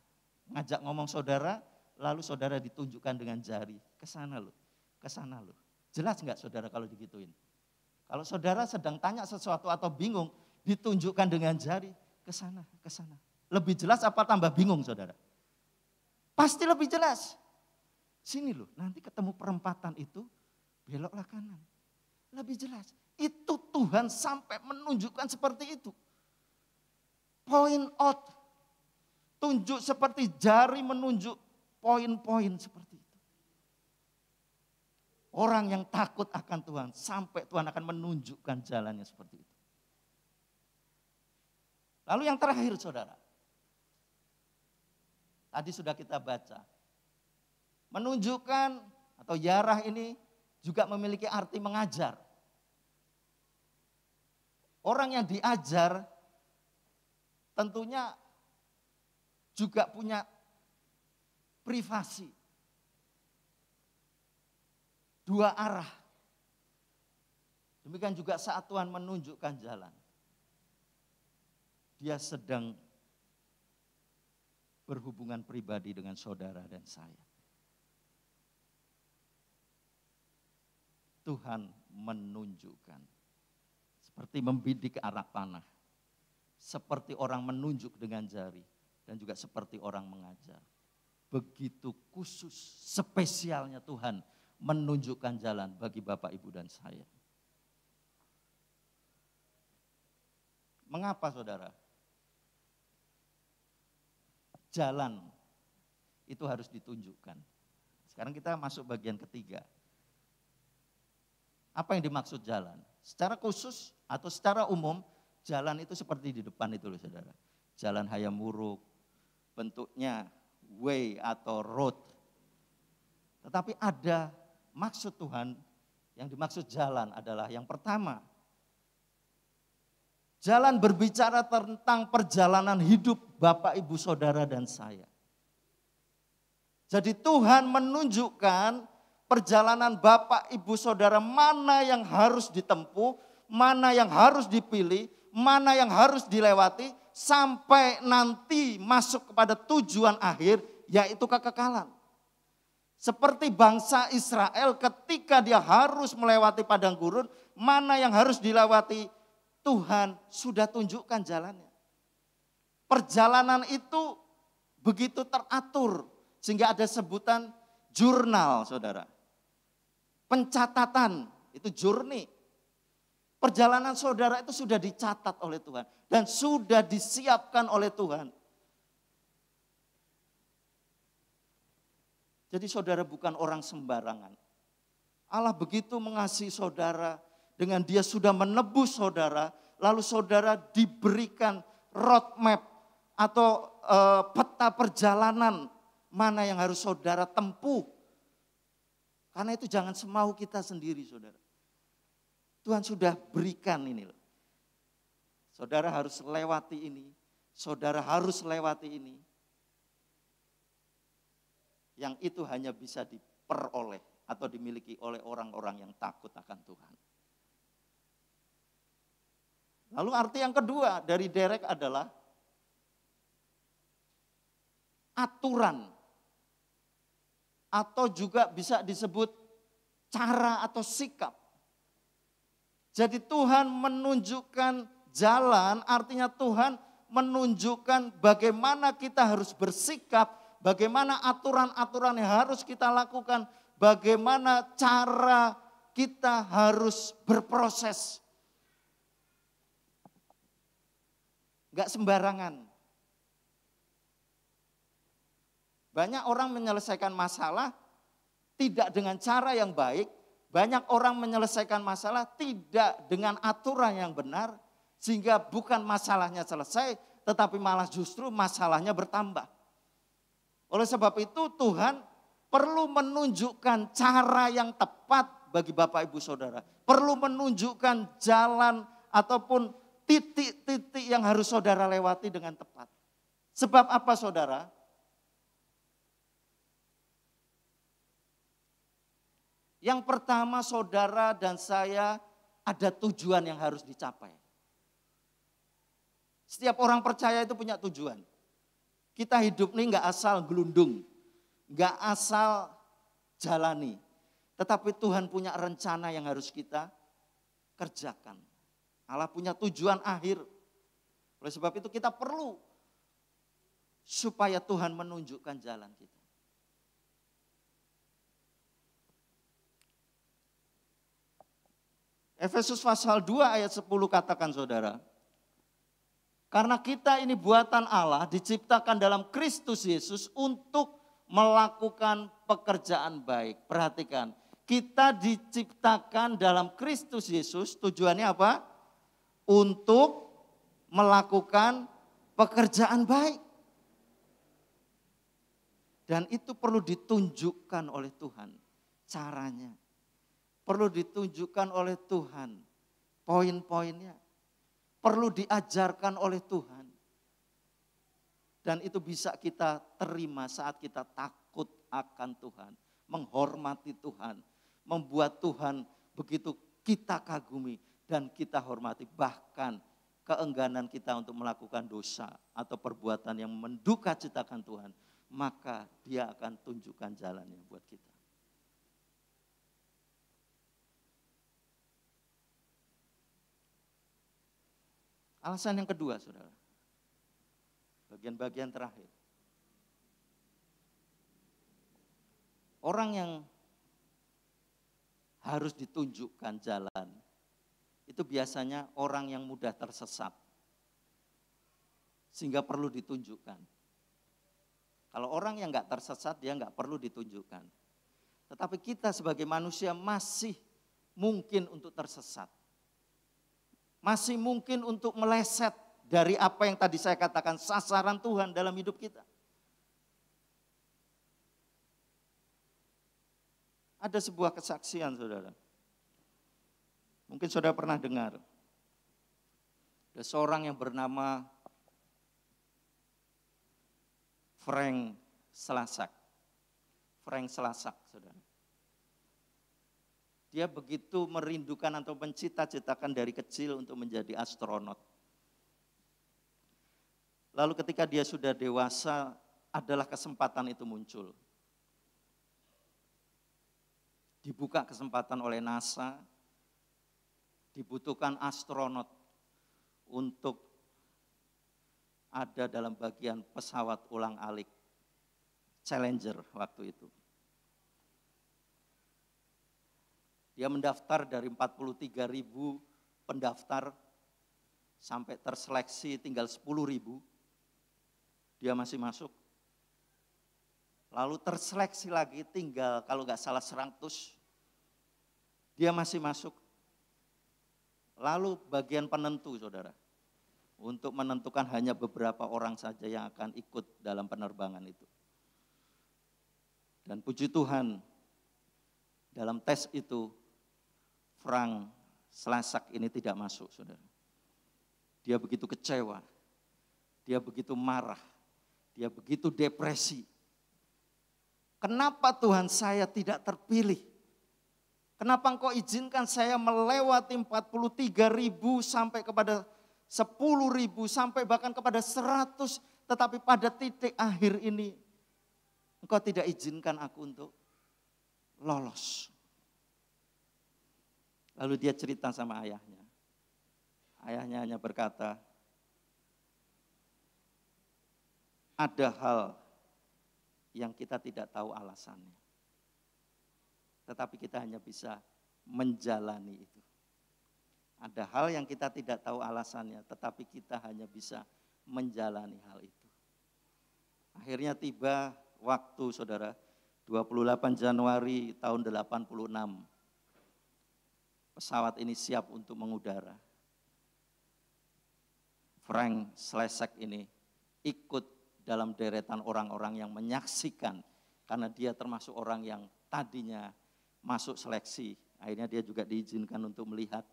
Ngajak ngomong saudara, lalu saudara ditunjukkan dengan jari. Ke sana loh, ke sana loh. Jelas enggak saudara kalau digituin? Kalau saudara sedang tanya sesuatu atau bingung, ditunjukkan dengan jari, ke sana, ke sana. Lebih jelas apa tambah bingung saudara? Pasti lebih jelas. Sini loh, nanti ketemu perempatan itu, beloklah kanan. Lebih jelas. Itu Tuhan sampai menunjukkan seperti itu. Point out. Tunjuk seperti jari menunjuk poin-poin seperti itu. Orang yang takut akan Tuhan, sampai Tuhan akan menunjukkan jalannya seperti itu. Lalu yang terakhir saudara. Tadi sudah kita baca. Menunjukkan atau yarah ini juga memiliki arti mengajar. Orang yang diajar tentunya juga punya privasi. Dua arah. Demikian juga saat Tuhan menunjukkan jalan. Dia sedang berhubungan pribadi dengan saudara dan saya. Tuhan menunjukkan. Seperti membidik anak panah. Seperti orang menunjuk dengan jari. Dan juga seperti orang mengajar. Begitu khusus, spesialnya Tuhan menunjukkan jalan bagi Bapak, Ibu, dan saya. Mengapa saudara? Jalan itu harus ditunjukkan. Sekarang kita masuk bagian ketiga. Apa yang dimaksud jalan? Secara khusus atau secara umum, jalan itu seperti di depan itu loh saudara. Jalan Hayamuruk, bentuknya way atau road. Tetapi ada maksud Tuhan, yang dimaksud jalan adalah yang pertama. Jalan berbicara tentang perjalanan hidup Bapak, Ibu, Saudara, dan saya. Jadi Tuhan menunjukkan perjalanan Bapak, Ibu, Saudara mana yang harus ditempuh, mana yang harus dipilih, mana yang harus dilewati, sampai nanti masuk kepada tujuan akhir, yaitu kekekalan. Seperti bangsa Israel ketika dia harus melewati padang gurun, mana yang harus dilewati, Tuhan sudah tunjukkan jalannya. Perjalanan itu begitu teratur, sehingga ada sebutan jurnal saudara. Pencatatan, itu journey. Perjalanan saudara itu sudah dicatat oleh Tuhan dan sudah disiapkan oleh Tuhan. Jadi saudara bukan orang sembarangan. Allah begitu mengasihi saudara, dengan dia sudah menebus saudara, lalu saudara diberikan roadmap atau peta perjalanan mana yang harus saudara tempuh. Karena itu jangan semau kita sendiri saudara. Tuhan sudah berikan ini. Saudara harus lewati ini, saudara harus lewati ini. Yang itu hanya bisa diperoleh atau dimiliki oleh orang-orang yang takut akan Tuhan. Lalu arti yang kedua dari derek adalah aturan. Atau juga bisa disebut cara atau sikap. Jadi Tuhan menunjukkan jalan, artinya Tuhan menunjukkan bagaimana kita harus bersikap, bagaimana aturan-aturan yang harus kita lakukan, bagaimana cara kita harus berproses. Enggak sembarangan. Banyak orang menyelesaikan masalah tidak dengan cara yang baik, banyak orang menyelesaikan masalah tidak dengan aturan yang benar, sehingga bukan masalahnya selesai, tetapi malah justru masalahnya bertambah. Oleh sebab itu Tuhan perlu menunjukkan cara yang tepat bagi Bapak Ibu Saudara. Perlu menunjukkan jalan ataupun titik-titik yang harus saudara lewati dengan tepat. Sebab apa saudara? Yang pertama saudara dan saya ada tujuan yang harus dicapai. Setiap orang percaya itu punya tujuan. Kita hidup ini enggak asal gelundung, enggak asal jalani. Tetapi Tuhan punya rencana yang harus kita kerjakan. Allah punya tujuan akhir. Oleh sebab itu kita perlu supaya Tuhan menunjukkan jalan kita. Efesus pasal 2 ayat 10 katakan saudara. Karena kita ini buatan Allah diciptakan dalam Kristus Yesus untuk melakukan pekerjaan baik. Perhatikan, kita diciptakan dalam Kristus Yesus tujuannya apa? Untuk melakukan pekerjaan baik. Dan itu perlu ditunjukkan oleh Tuhan caranya. Perlu ditunjukkan oleh Tuhan poin-poinnya. Perlu diajarkan oleh Tuhan. Dan itu bisa kita terima saat kita takut akan Tuhan. Menghormati Tuhan. Membuat Tuhan begitu kita kagumi dan kita hormati. Bahkan keengganan kita untuk melakukan dosa atau perbuatan yang menduka citakan Tuhan. Maka dia akan tunjukkan jalannya buat kita. Alasan yang kedua, saudara. Bagian-bagian terakhir. Orang yang harus ditunjukkan jalan, itu biasanya orang yang mudah tersesat. Sehingga perlu ditunjukkan. Kalau orang yang enggak tersesat, dia enggak perlu ditunjukkan. Tetapi kita sebagai manusia masih mungkin untuk tersesat. Masih mungkin untuk meleset dari apa yang tadi saya katakan sasaran Tuhan dalam hidup kita. Ada sebuah kesaksian saudara. Mungkin saudara pernah dengar. Ada seorang yang bernama Frank Selasak. Frank Selasak saudara. Dia begitu merindukan atau mencita-citakan dari kecil untuk menjadi astronot. Lalu ketika dia sudah dewasa, adalah kesempatan itu muncul. Dibuka kesempatan oleh NASA, dibutuhkan astronot untuk ada dalam bagian pesawat ulang-alik Challenger waktu itu. Dia mendaftar dari 43.000 pendaftar sampai terseleksi tinggal 10.000. Dia masih masuk. Lalu terseleksi lagi tinggal kalau nggak salah 100. Dia masih masuk. Lalu bagian penentu saudara. Untuk menentukan hanya beberapa orang saja yang akan ikut dalam penerbangan itu. Dan puji Tuhan dalam tes itu Frank Selasak ini tidak masuk, saudara. Dia begitu kecewa, dia begitu marah, dia begitu depresi. Kenapa Tuhan saya tidak terpilih? Kenapa Engkau izinkan saya melewati 43.000 sampai kepada 10.000 sampai bahkan kepada 100, tetapi pada titik akhir ini Engkau tidak izinkan aku untuk lolos. Lalu dia cerita sama ayahnya. Ayahnya hanya berkata, ada hal yang kita tidak tahu alasannya. Tetapi kita hanya bisa menjalani itu. Ada hal yang kita tidak tahu alasannya, tetapi kita hanya bisa menjalani hal itu. Akhirnya tiba waktu saudara, 28 Januari tahun 86. Pesawat ini siap untuk mengudara. Frank Selasak ini ikut dalam deretan orang-orang yang menyaksikan. Karena dia termasuk orang yang tadinya masuk seleksi. Akhirnya dia juga diizinkan untuk melihat.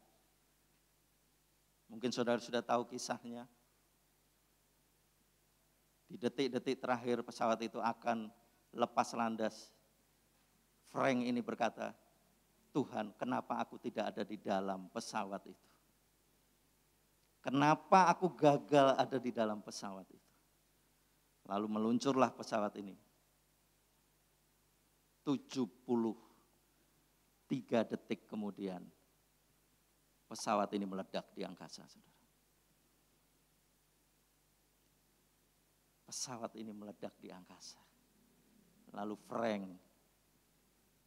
Mungkin saudara sudah tahu kisahnya. Di detik-detik terakhir pesawat itu akan lepas landas. Frank ini berkata, Tuhan, kenapa aku tidak ada di dalam pesawat itu? Kenapa aku gagal ada di dalam pesawat itu? Lalu meluncurlah pesawat ini. 73 detik kemudian, pesawat ini meledak di angkasa, saudara. Pesawat ini meledak di angkasa. Lalu Frank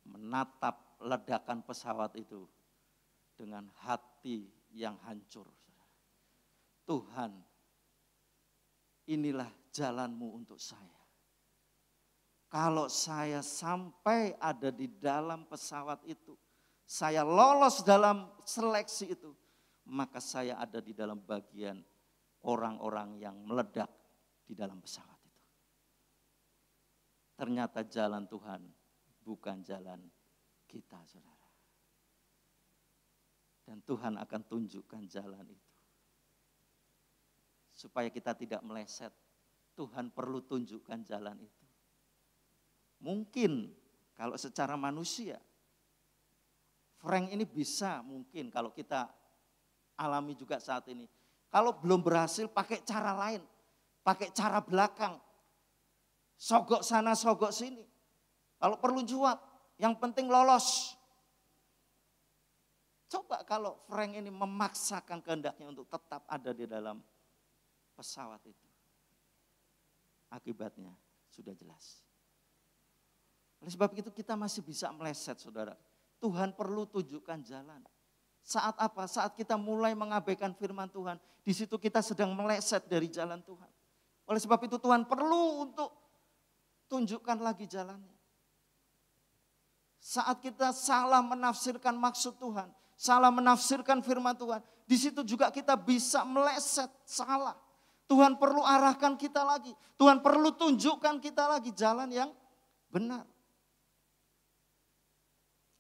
menatap ledakan pesawat itu dengan hati yang hancur. Tuhan, inilah jalanmu untuk saya. Kalau saya sampai ada di dalam pesawat itu, saya lolos dalam seleksi itu, maka saya ada di dalam bagian orang-orang yang meledak di dalam pesawat itu. Ternyata jalan Tuhan bukan jalan kita, saudara. Dan Tuhan akan tunjukkan jalan itu. Supaya kita tidak meleset, Tuhan perlu tunjukkan jalan itu. Mungkin kalau secara manusia, Frank ini bisa mungkin kalau kita alami juga saat ini. Kalau belum berhasil pakai cara lain, pakai cara belakang. Sogok sana, sogok sini. Kalau perlu juap, yang penting lolos. Coba kalau Frank ini memaksakan kehendaknya untuk tetap ada di dalam pesawat itu. Akibatnya sudah jelas. Oleh sebab itu kita masih bisa meleset, saudara. Tuhan perlu tunjukkan jalan. Saat apa? Saat kita mulai mengabaikan firman Tuhan. Di situ kita sedang meleset dari jalan Tuhan. Oleh sebab itu Tuhan perlu untuk tunjukkan lagi jalannya. Saat kita salah menafsirkan maksud Tuhan, salah menafsirkan firman Tuhan, di situ juga kita bisa meleset salah. Tuhan perlu arahkan kita lagi. Tuhan perlu tunjukkan kita lagi jalan yang benar.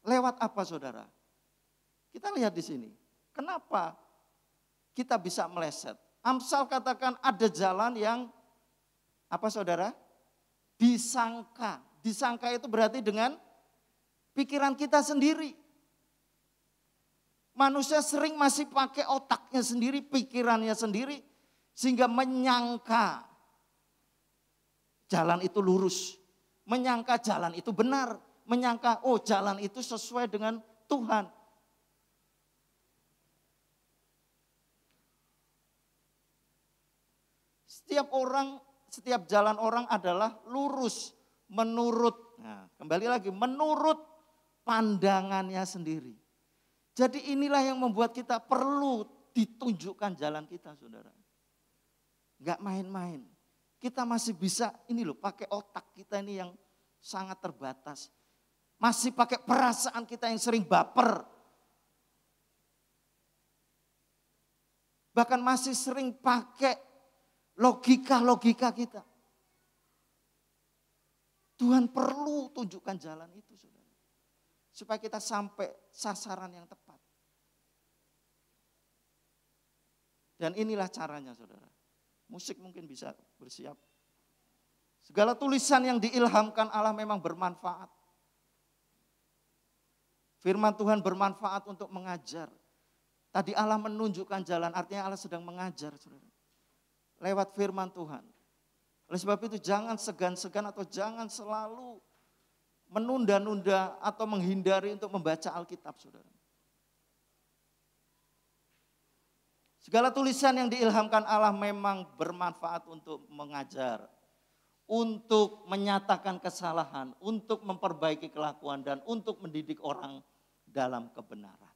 Lewat apa, saudara? Kita lihat di sini. Kenapa kita bisa meleset? Amsal katakan ada jalan yang apa, saudara? Disangka. Disangka itu berarti dengan pikiran kita sendiri. Manusia sering masih pakai otaknya sendiri, pikirannya sendiri, sehingga menyangka jalan itu lurus, menyangka jalan itu benar, menyangka oh jalan itu sesuai dengan Tuhan. Setiap jalan orang adalah lurus menurut, nah, kembali lagi, menurut pandangannya sendiri. Jadi inilah yang membuat kita perlu ditunjukkan jalan kita, saudara. Enggak main-main. Kita masih bisa, ini loh, pakai otak kita ini yang sangat terbatas. Masih pakai perasaan kita yang sering baper. Bahkan masih sering pakai logika-logika kita. Tuhan perlu tunjukkan jalan itu, saudara. Supaya kita sampai sasaran yang tepat. Dan inilah caranya, saudara. Musik mungkin bisa bersiap. Segala tulisan yang diilhamkan Allah memang bermanfaat. Firman Tuhan bermanfaat untuk mengajar. Tadi Allah menunjukkan jalan, artinya Allah sedang mengajar, saudara. Lewat firman Tuhan. Oleh sebab itu jangan segan-segan atau jangan selalu menunda-nunda atau menghindari untuk membaca Alkitab, saudara. Segala tulisan yang diilhamkan Allah memang bermanfaat untuk mengajar, untuk menyatakan kesalahan, untuk memperbaiki kelakuan, dan untuk mendidik orang dalam kebenaran.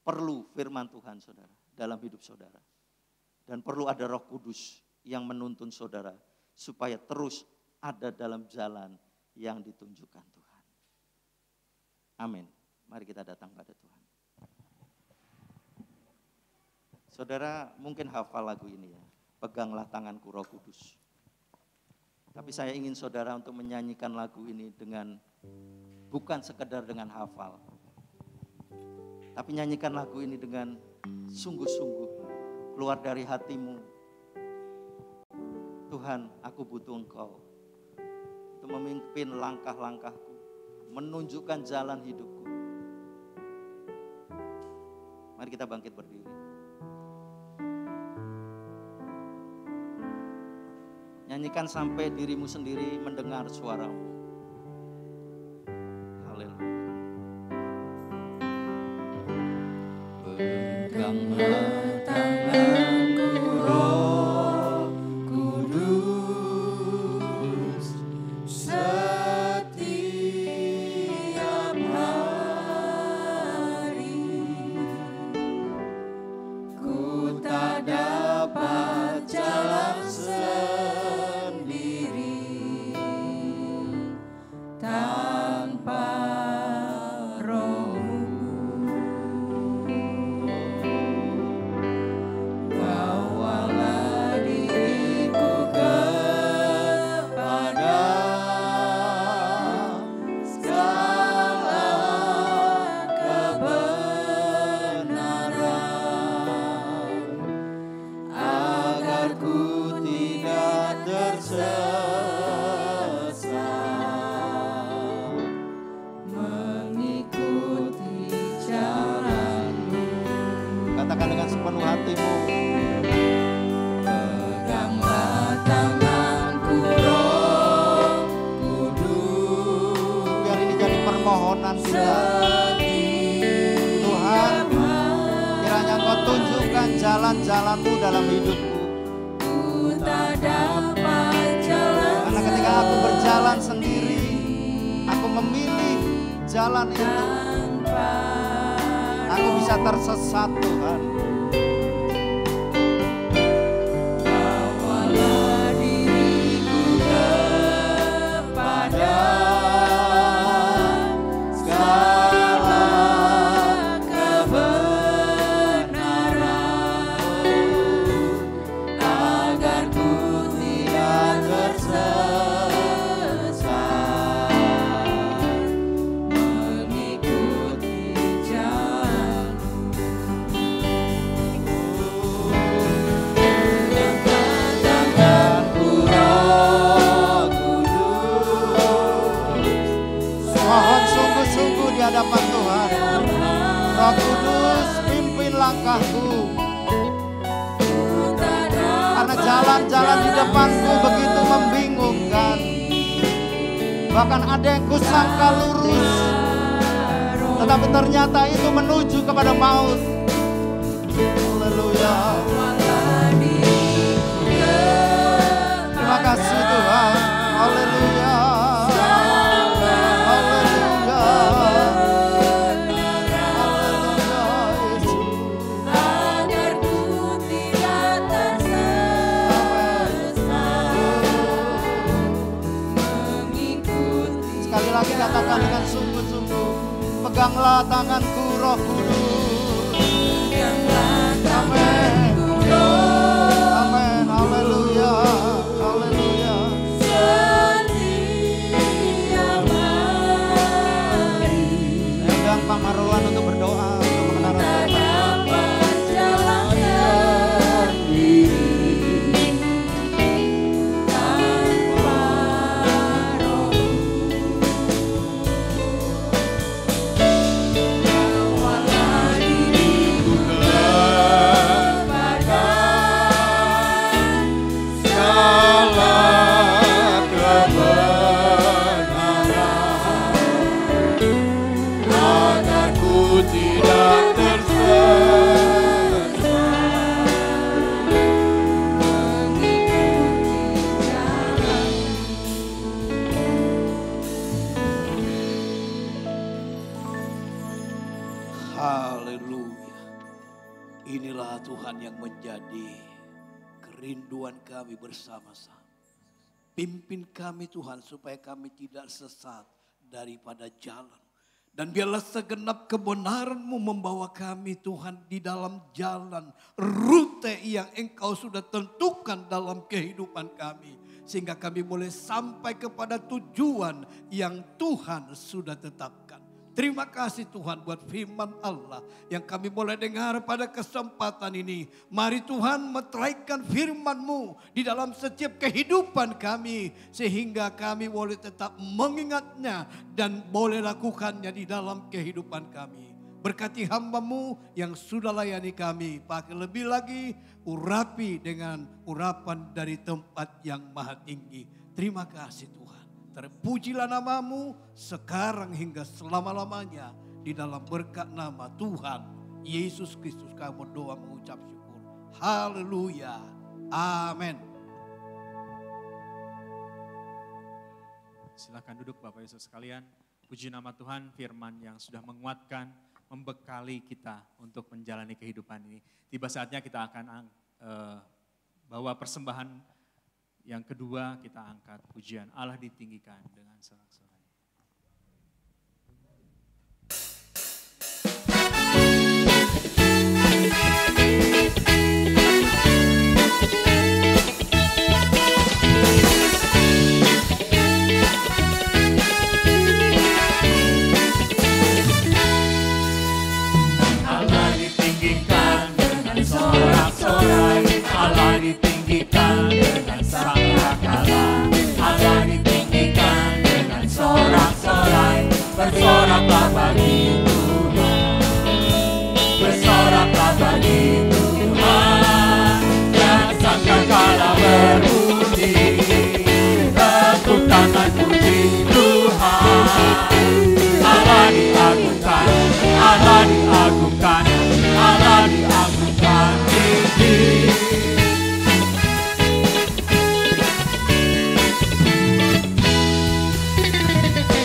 Perlu firman Tuhan, saudara, dalam hidup saudara. Dan perlu ada Roh Kudus yang menuntun saudara supaya terus ada dalam jalan yang ditunjukkan Tuhan. Amin. Mari kita datang pada Tuhan. Saudara mungkin hafal lagu ini ya. Peganglah tanganku Roh Kudus. Tapi saya ingin saudara untuk menyanyikan lagu ini dengan bukan sekedar dengan hafal. Tapi nyanyikan lagu ini dengan sungguh-sungguh keluar dari hatimu. Tuhan, aku butuh Engkau untuk memimpin langkah-langkahku, menunjukkan jalan hidupku. Mari kita bangkit berdiri. Nyanyikan sampai dirimu sendiri mendengar suaramu. Haleluya. Genggamlah tanganku Roh Kudus, setiap hari ku tak dapat jalan sendiri tanpa Roh-Mu. Bawalah diriku kepada segala kebenaran, agar ku tidak tersesat mengikuti jalan-Mu. Katakan dengan sepenuh hatimu. Peganglah tanganku Roh Kudus, Biar ini jadi permohonan kita. Tuhan, kiranya Engkau tunjukkan jalan-jalan-Mu dalam hidupku. ku tak dapat jalan Karena ketika aku berjalan sendiri, aku memilih jalan itu, tanpa aku bisa tersesat Tuhan. bawalah diriku kepada segala kebenaran, agar ku tidak tersesat mengikuti jalan-Mu. Tanganku Roh Kudus, Mohon sungguh-sungguh di hadapan Tuhan. Roh Kudus, pimpin langkahku. Karena jalan-jalan di depanku begitu membingungkan. Bahkan ada yang kusangka lurus, tetapi ternyata itu menuju kepada maut. Haleluya. Terima kasih Tuhan. Haleluya. Haleluya. Haleluya Yesus. agar ku tidak tersesat mengikuti. Sekali lagi katakan dengan sungguh-sungguh. Peganglah tanganku Roh Kudus. Peganglah Amin. tanganku Roh Amin. Haleluya. Haleluya. setiap hari. Saya undang Pak Marwan untuk berdoa untuk mengenal Tak Tuhan. dapat jalan sendiri tanpa Roh-Mu. Bawalah diriku kepada segala kebenaran, agar ku tidak tersesat mengikuti jalan. Haleluya. Inilah Tuhan yang menjadi kerinduan kami bersama-sama. Pimpin kami Tuhan supaya kami tidak sesat daripada jalan. Dan biarlah segenap kebenaran-Mu membawa kami Tuhan di dalam jalan rute yang Engkau sudah tentukan dalam kehidupan kami. Sehingga kami boleh sampai kepada tujuan yang Tuhan sudah tetapkan. Terima kasih Tuhan buat firman Allah yang kami boleh dengar pada kesempatan ini. Mari Tuhan meteraikan firman-Mu di dalam setiap kehidupan kami. Sehingga kami boleh tetap mengingatnya dan boleh lakukannya di dalam kehidupan kami. Berkati hamba-Mu yang sudah layani kami. Pakai lebih lagi urapi dengan urapan dari tempat yang maha tinggi. Terima kasih Tuhan. Terpujilah nama-Mu sekarang hingga selama-lamanya di dalam berkat nama Tuhan Yesus Kristus kami berdoa mengucap syukur. Haleluya. Amin. Silakan duduk Bapak Yesus sekalian. Puji nama Tuhan, firman yang sudah menguatkan, membekali kita untuk menjalani kehidupan ini. Tiba saatnya kita akan bawa persembahan yang kedua, kita angkat pujian Allah ditinggikan dengan sorak-sorai. Allah ditinggikan dengan sangkakala, Allah ditinggikan dengan sorak-sorai. Bersoraklah bagi Tuhan, bersoraklah bagi Tuhan. Dan sangkakala berbunyi, tepuk tangan puji Tuhan. Allah diagungkan, Allah diagungkan, Allah diagungkan tinggi.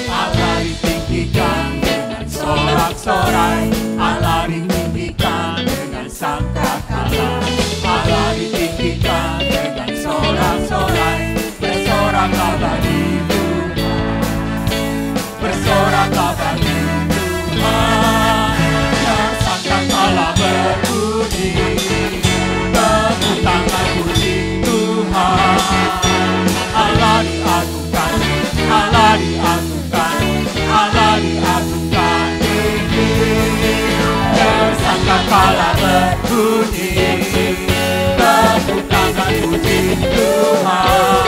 Allah ditinggikan dengan sorak-sorai, Allah ditinggikan dengan sangkakala, Allah ditinggikan dengan sorak-sorai. Bersoraklah bagi Tuhan, bersoraklah bagi Tuhan. Dan sangkakala berbunyi, tepuk tangan puji Tuhan. Allah diagungkan, Allah diagungkan, Allah diagungkan tinggi. Dan sangkakala berbunyi, tepuk tangan puji Tuhan.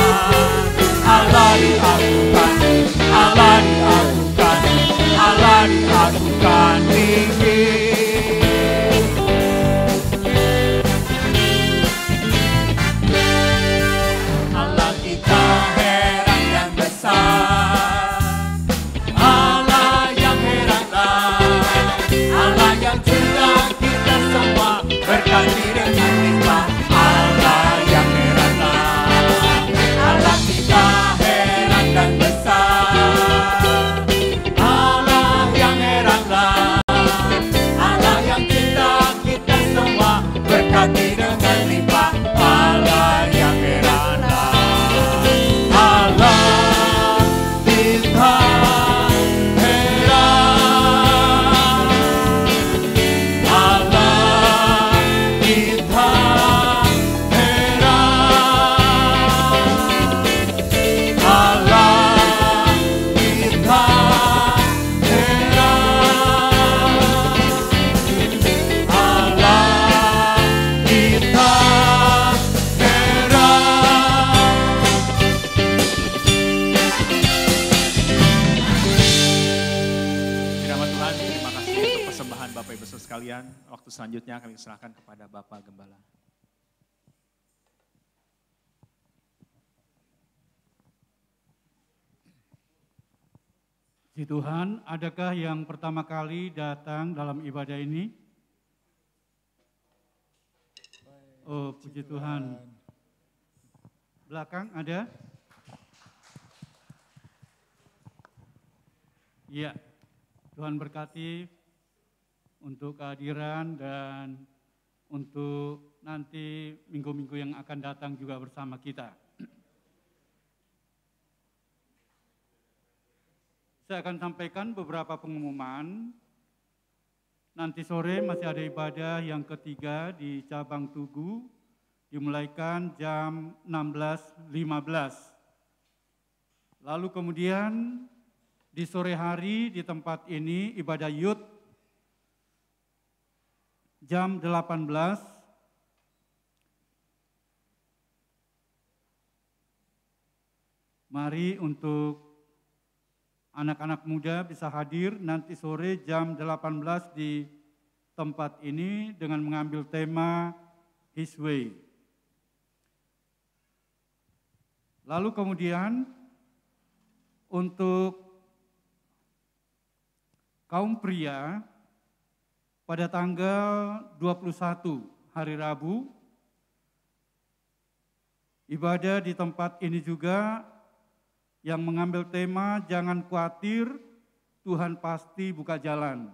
Allah diagungkan, Allah diagungkan, Allah diagungkan tinggi. Allah kita heran dan besar, Allah yang heranlah, Allah yang sedang kita semua berkati dengan limpah. Allah yang heranlah, Allah kita heran dan besar, Allah yang heranlah, Allah yang sedang kita semua berkati dengan limpah. Allah yang heranlah, Allah kita heran, Allah kita heran, Allah kita heran, Allah kita Nama Tuhan, terima kasih untuk persembahan Bapak Ibu Saudara sekalian. Waktu selanjutnya kami serahkan kepada Bapak Gembala. Puji Tuhan, adakah yang pertama kali datang dalam ibadah ini? Oh, puji Tuhan. Belakang ada? Iya, Tuhan berkati untuk kehadiran dan untuk nanti minggu-minggu yang akan datang juga bersama kita. Saya akan sampaikan beberapa pengumuman. Nanti sore masih ada ibadah yang ketiga di cabang Tugu, dimulaikan jam 16.15. Lalu kemudian di sore hari di tempat ini ibadah youth jam 18. Mari untuk anak-anak muda bisa hadir nanti sore jam 18 di tempat ini dengan mengambil tema His Way. Lalu kemudian untuk kaum pria pada tanggal 21 hari Rabu, ibadah di tempat ini juga yang mengambil tema jangan khawatir, Tuhan pasti buka jalan.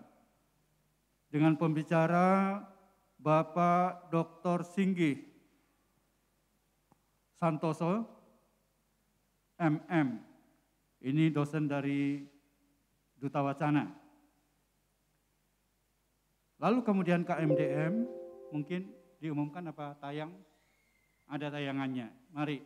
Dengan pembicara Bapak Dr. Singgih Santoso, MM. Ini dosen dari Duta Wacana. Lalu kemudian KMDM, mungkin diumumkan apa tayang? Ada tayangannya, mari.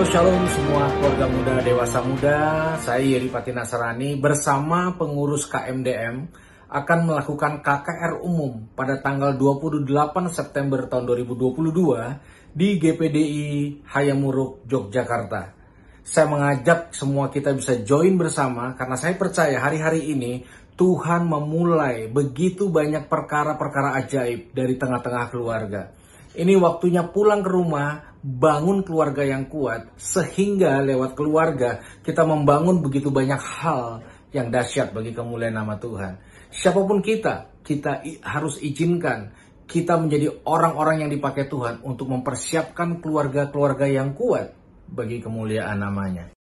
Shalom semua keluarga muda, dewasa muda, saya Yeri Pati Nasrani bersama pengurus KMDM akan melakukan KKR umum pada tanggal 28 September tahun 2022 di GPDI Hayamuruk, Yogyakarta. Saya mengajak semua kita bisa join bersama karena saya percaya hari-hari ini Tuhan memulai begitu banyak perkara-perkara ajaib dari tengah-tengah keluarga. Ini waktunya pulang ke rumah, bangun keluarga yang kuat, sehingga lewat keluarga kita membangun begitu banyak hal yang dahsyat bagi kemuliaan nama Tuhan. Siapapun kita harus izinkan kita menjadi orang-orang yang dipakai Tuhan untuk mempersiapkan keluarga-keluarga yang kuat bagi kemuliaan namanya.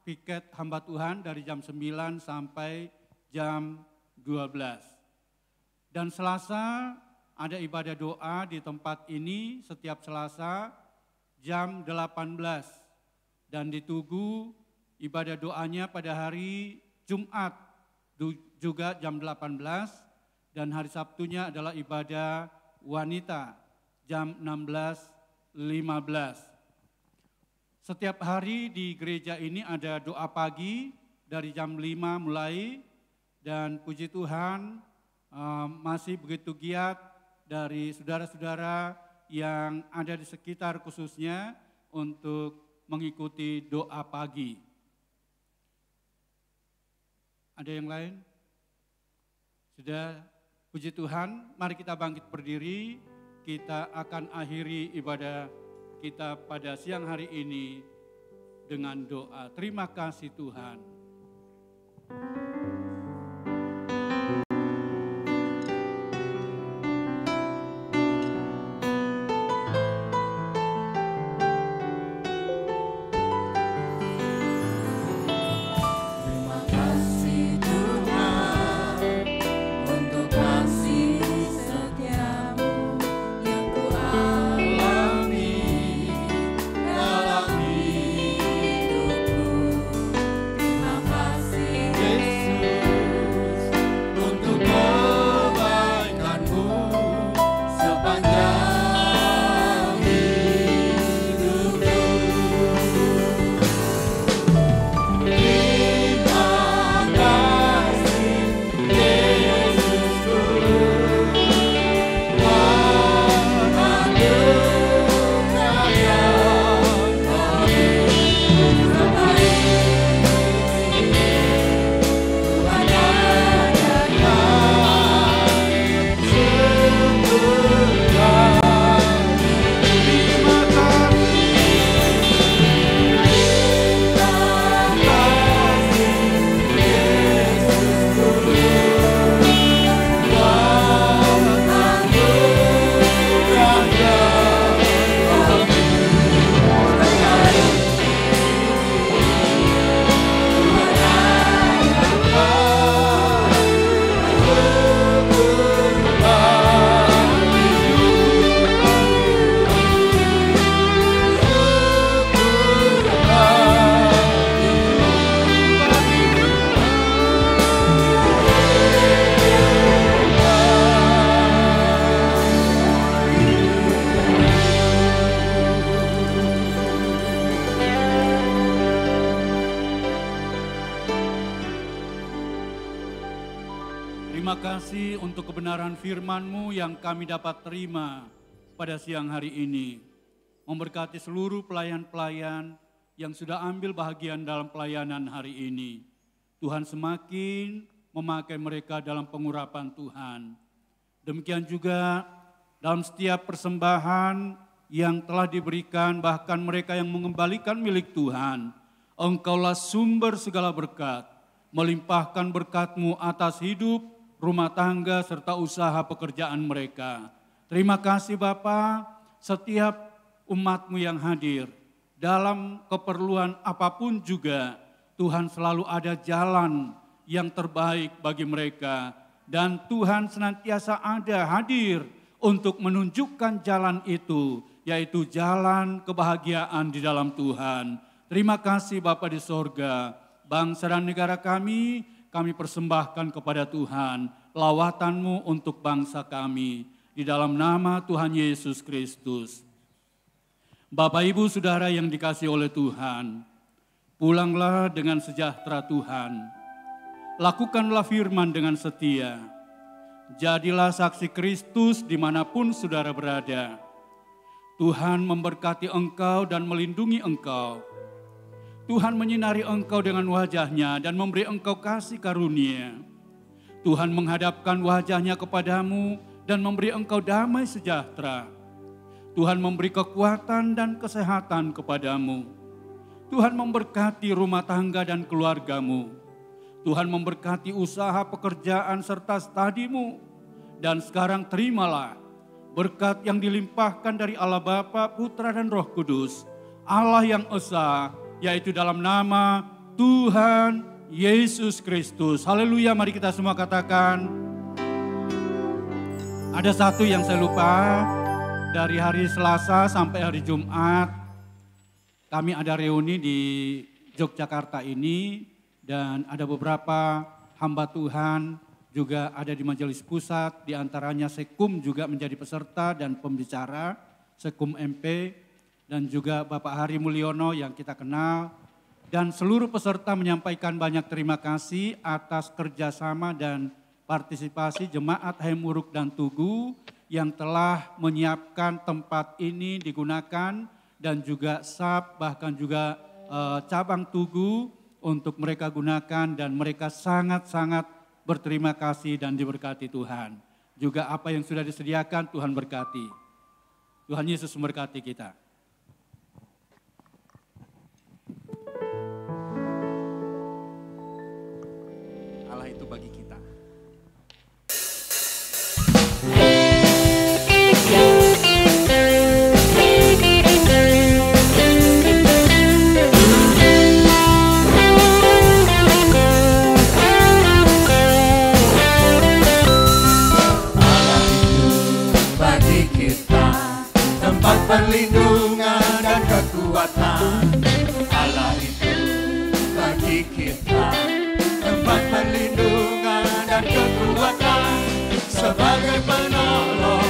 Piket hamba Tuhan dari jam 9 sampai jam 12. Dan Selasa ada ibadah doa di tempat ini setiap Selasa jam 18 Dan di Tugu ibadah doanya pada hari Jumat juga jam 18 dan hari Sabtunya adalah ibadah wanita jam 16.15. Setiap hari di gereja ini ada doa pagi dari jam 5 mulai dan puji Tuhan masih begitu giat dari saudara-saudara yang ada di sekitar khususnya untuk mengikuti doa pagi. Ada yang lain? Sudah, puji Tuhan, mari kita bangkit berdiri, kita akan akhiri ibadah kita pada siang hari ini dengan doa. Terima kasih Tuhan. kasih untuk kebenaran firman-Mu yang kami dapat terima pada siang hari ini. Memberkati seluruh pelayan-pelayan yang sudah ambil bahagian dalam pelayanan hari ini. Tuhan semakin memakai mereka dalam pengurapan Tuhan. Demikian juga dalam setiap persembahan yang telah diberikan, bahkan mereka yang mengembalikan milik Tuhan. Engkaulah sumber segala berkat, melimpahkan berkat-Mu atas hidup, rumah tangga, serta usaha pekerjaan mereka. Terima kasih Bapa, setiap umat-Mu yang hadir, dalam keperluan apapun juga, Tuhan selalu ada jalan yang terbaik bagi mereka. Dan Tuhan senantiasa ada hadir untuk menunjukkan jalan itu, yaitu jalan kebahagiaan di dalam Tuhan. Terima kasih Bapa di sorga, bangsa dan negara kami persembahkan kepada Tuhan, lawatan-Mu untuk bangsa kami, di dalam nama Tuhan Yesus Kristus. Bapak Ibu Saudara yang dikasihi oleh Tuhan, pulanglah dengan sejahtera Tuhan, lakukanlah firman dengan setia, jadilah saksi Kristus dimanapun saudara berada. Tuhan memberkati engkau dan melindungi engkau. Tuhan menyinari engkau dengan wajah-Nya dan memberi engkau kasih karunia. Tuhan menghadapkan wajah-Nya kepadamu dan memberi engkau damai sejahtera. Tuhan memberi kekuatan dan kesehatan kepadamu. Tuhan memberkati rumah tangga dan keluargamu. Tuhan memberkati usaha pekerjaan serta studimu. Dan sekarang terimalah berkat yang dilimpahkan dari Allah Bapa, Putra dan Roh Kudus, Allah yang esa, yaitu dalam nama Tuhan Yesus Kristus. Haleluya, mari kita semua katakan. Ada satu yang saya lupa, dari hari Selasa sampai hari Jumat, kami ada reuni di Yogyakarta ini dan ada beberapa hamba Tuhan juga ada di Majelis Pusat, di antaranya Sekum juga menjadi peserta dan pembicara, Sekum MP, dan juga Bapak Hari Mulyono yang kita kenal. Dan seluruh peserta menyampaikan banyak terima kasih atas kerjasama dan partisipasi Jemaat Hemuruk dan Tugu yang telah menyiapkan tempat ini digunakan dan juga SAP bahkan juga cabang Tugu untuk mereka gunakan dan mereka sangat-sangat berterima kasih dan diberkati Tuhan. Juga apa yang sudah disediakan Tuhan berkati. Tuhan Yesus memberkati kita. Allah itu bagi kita. Perlindungan dan kekuatan. Allah itu bagi kita tempat perlindungan dan kekuatan sebagai penolong.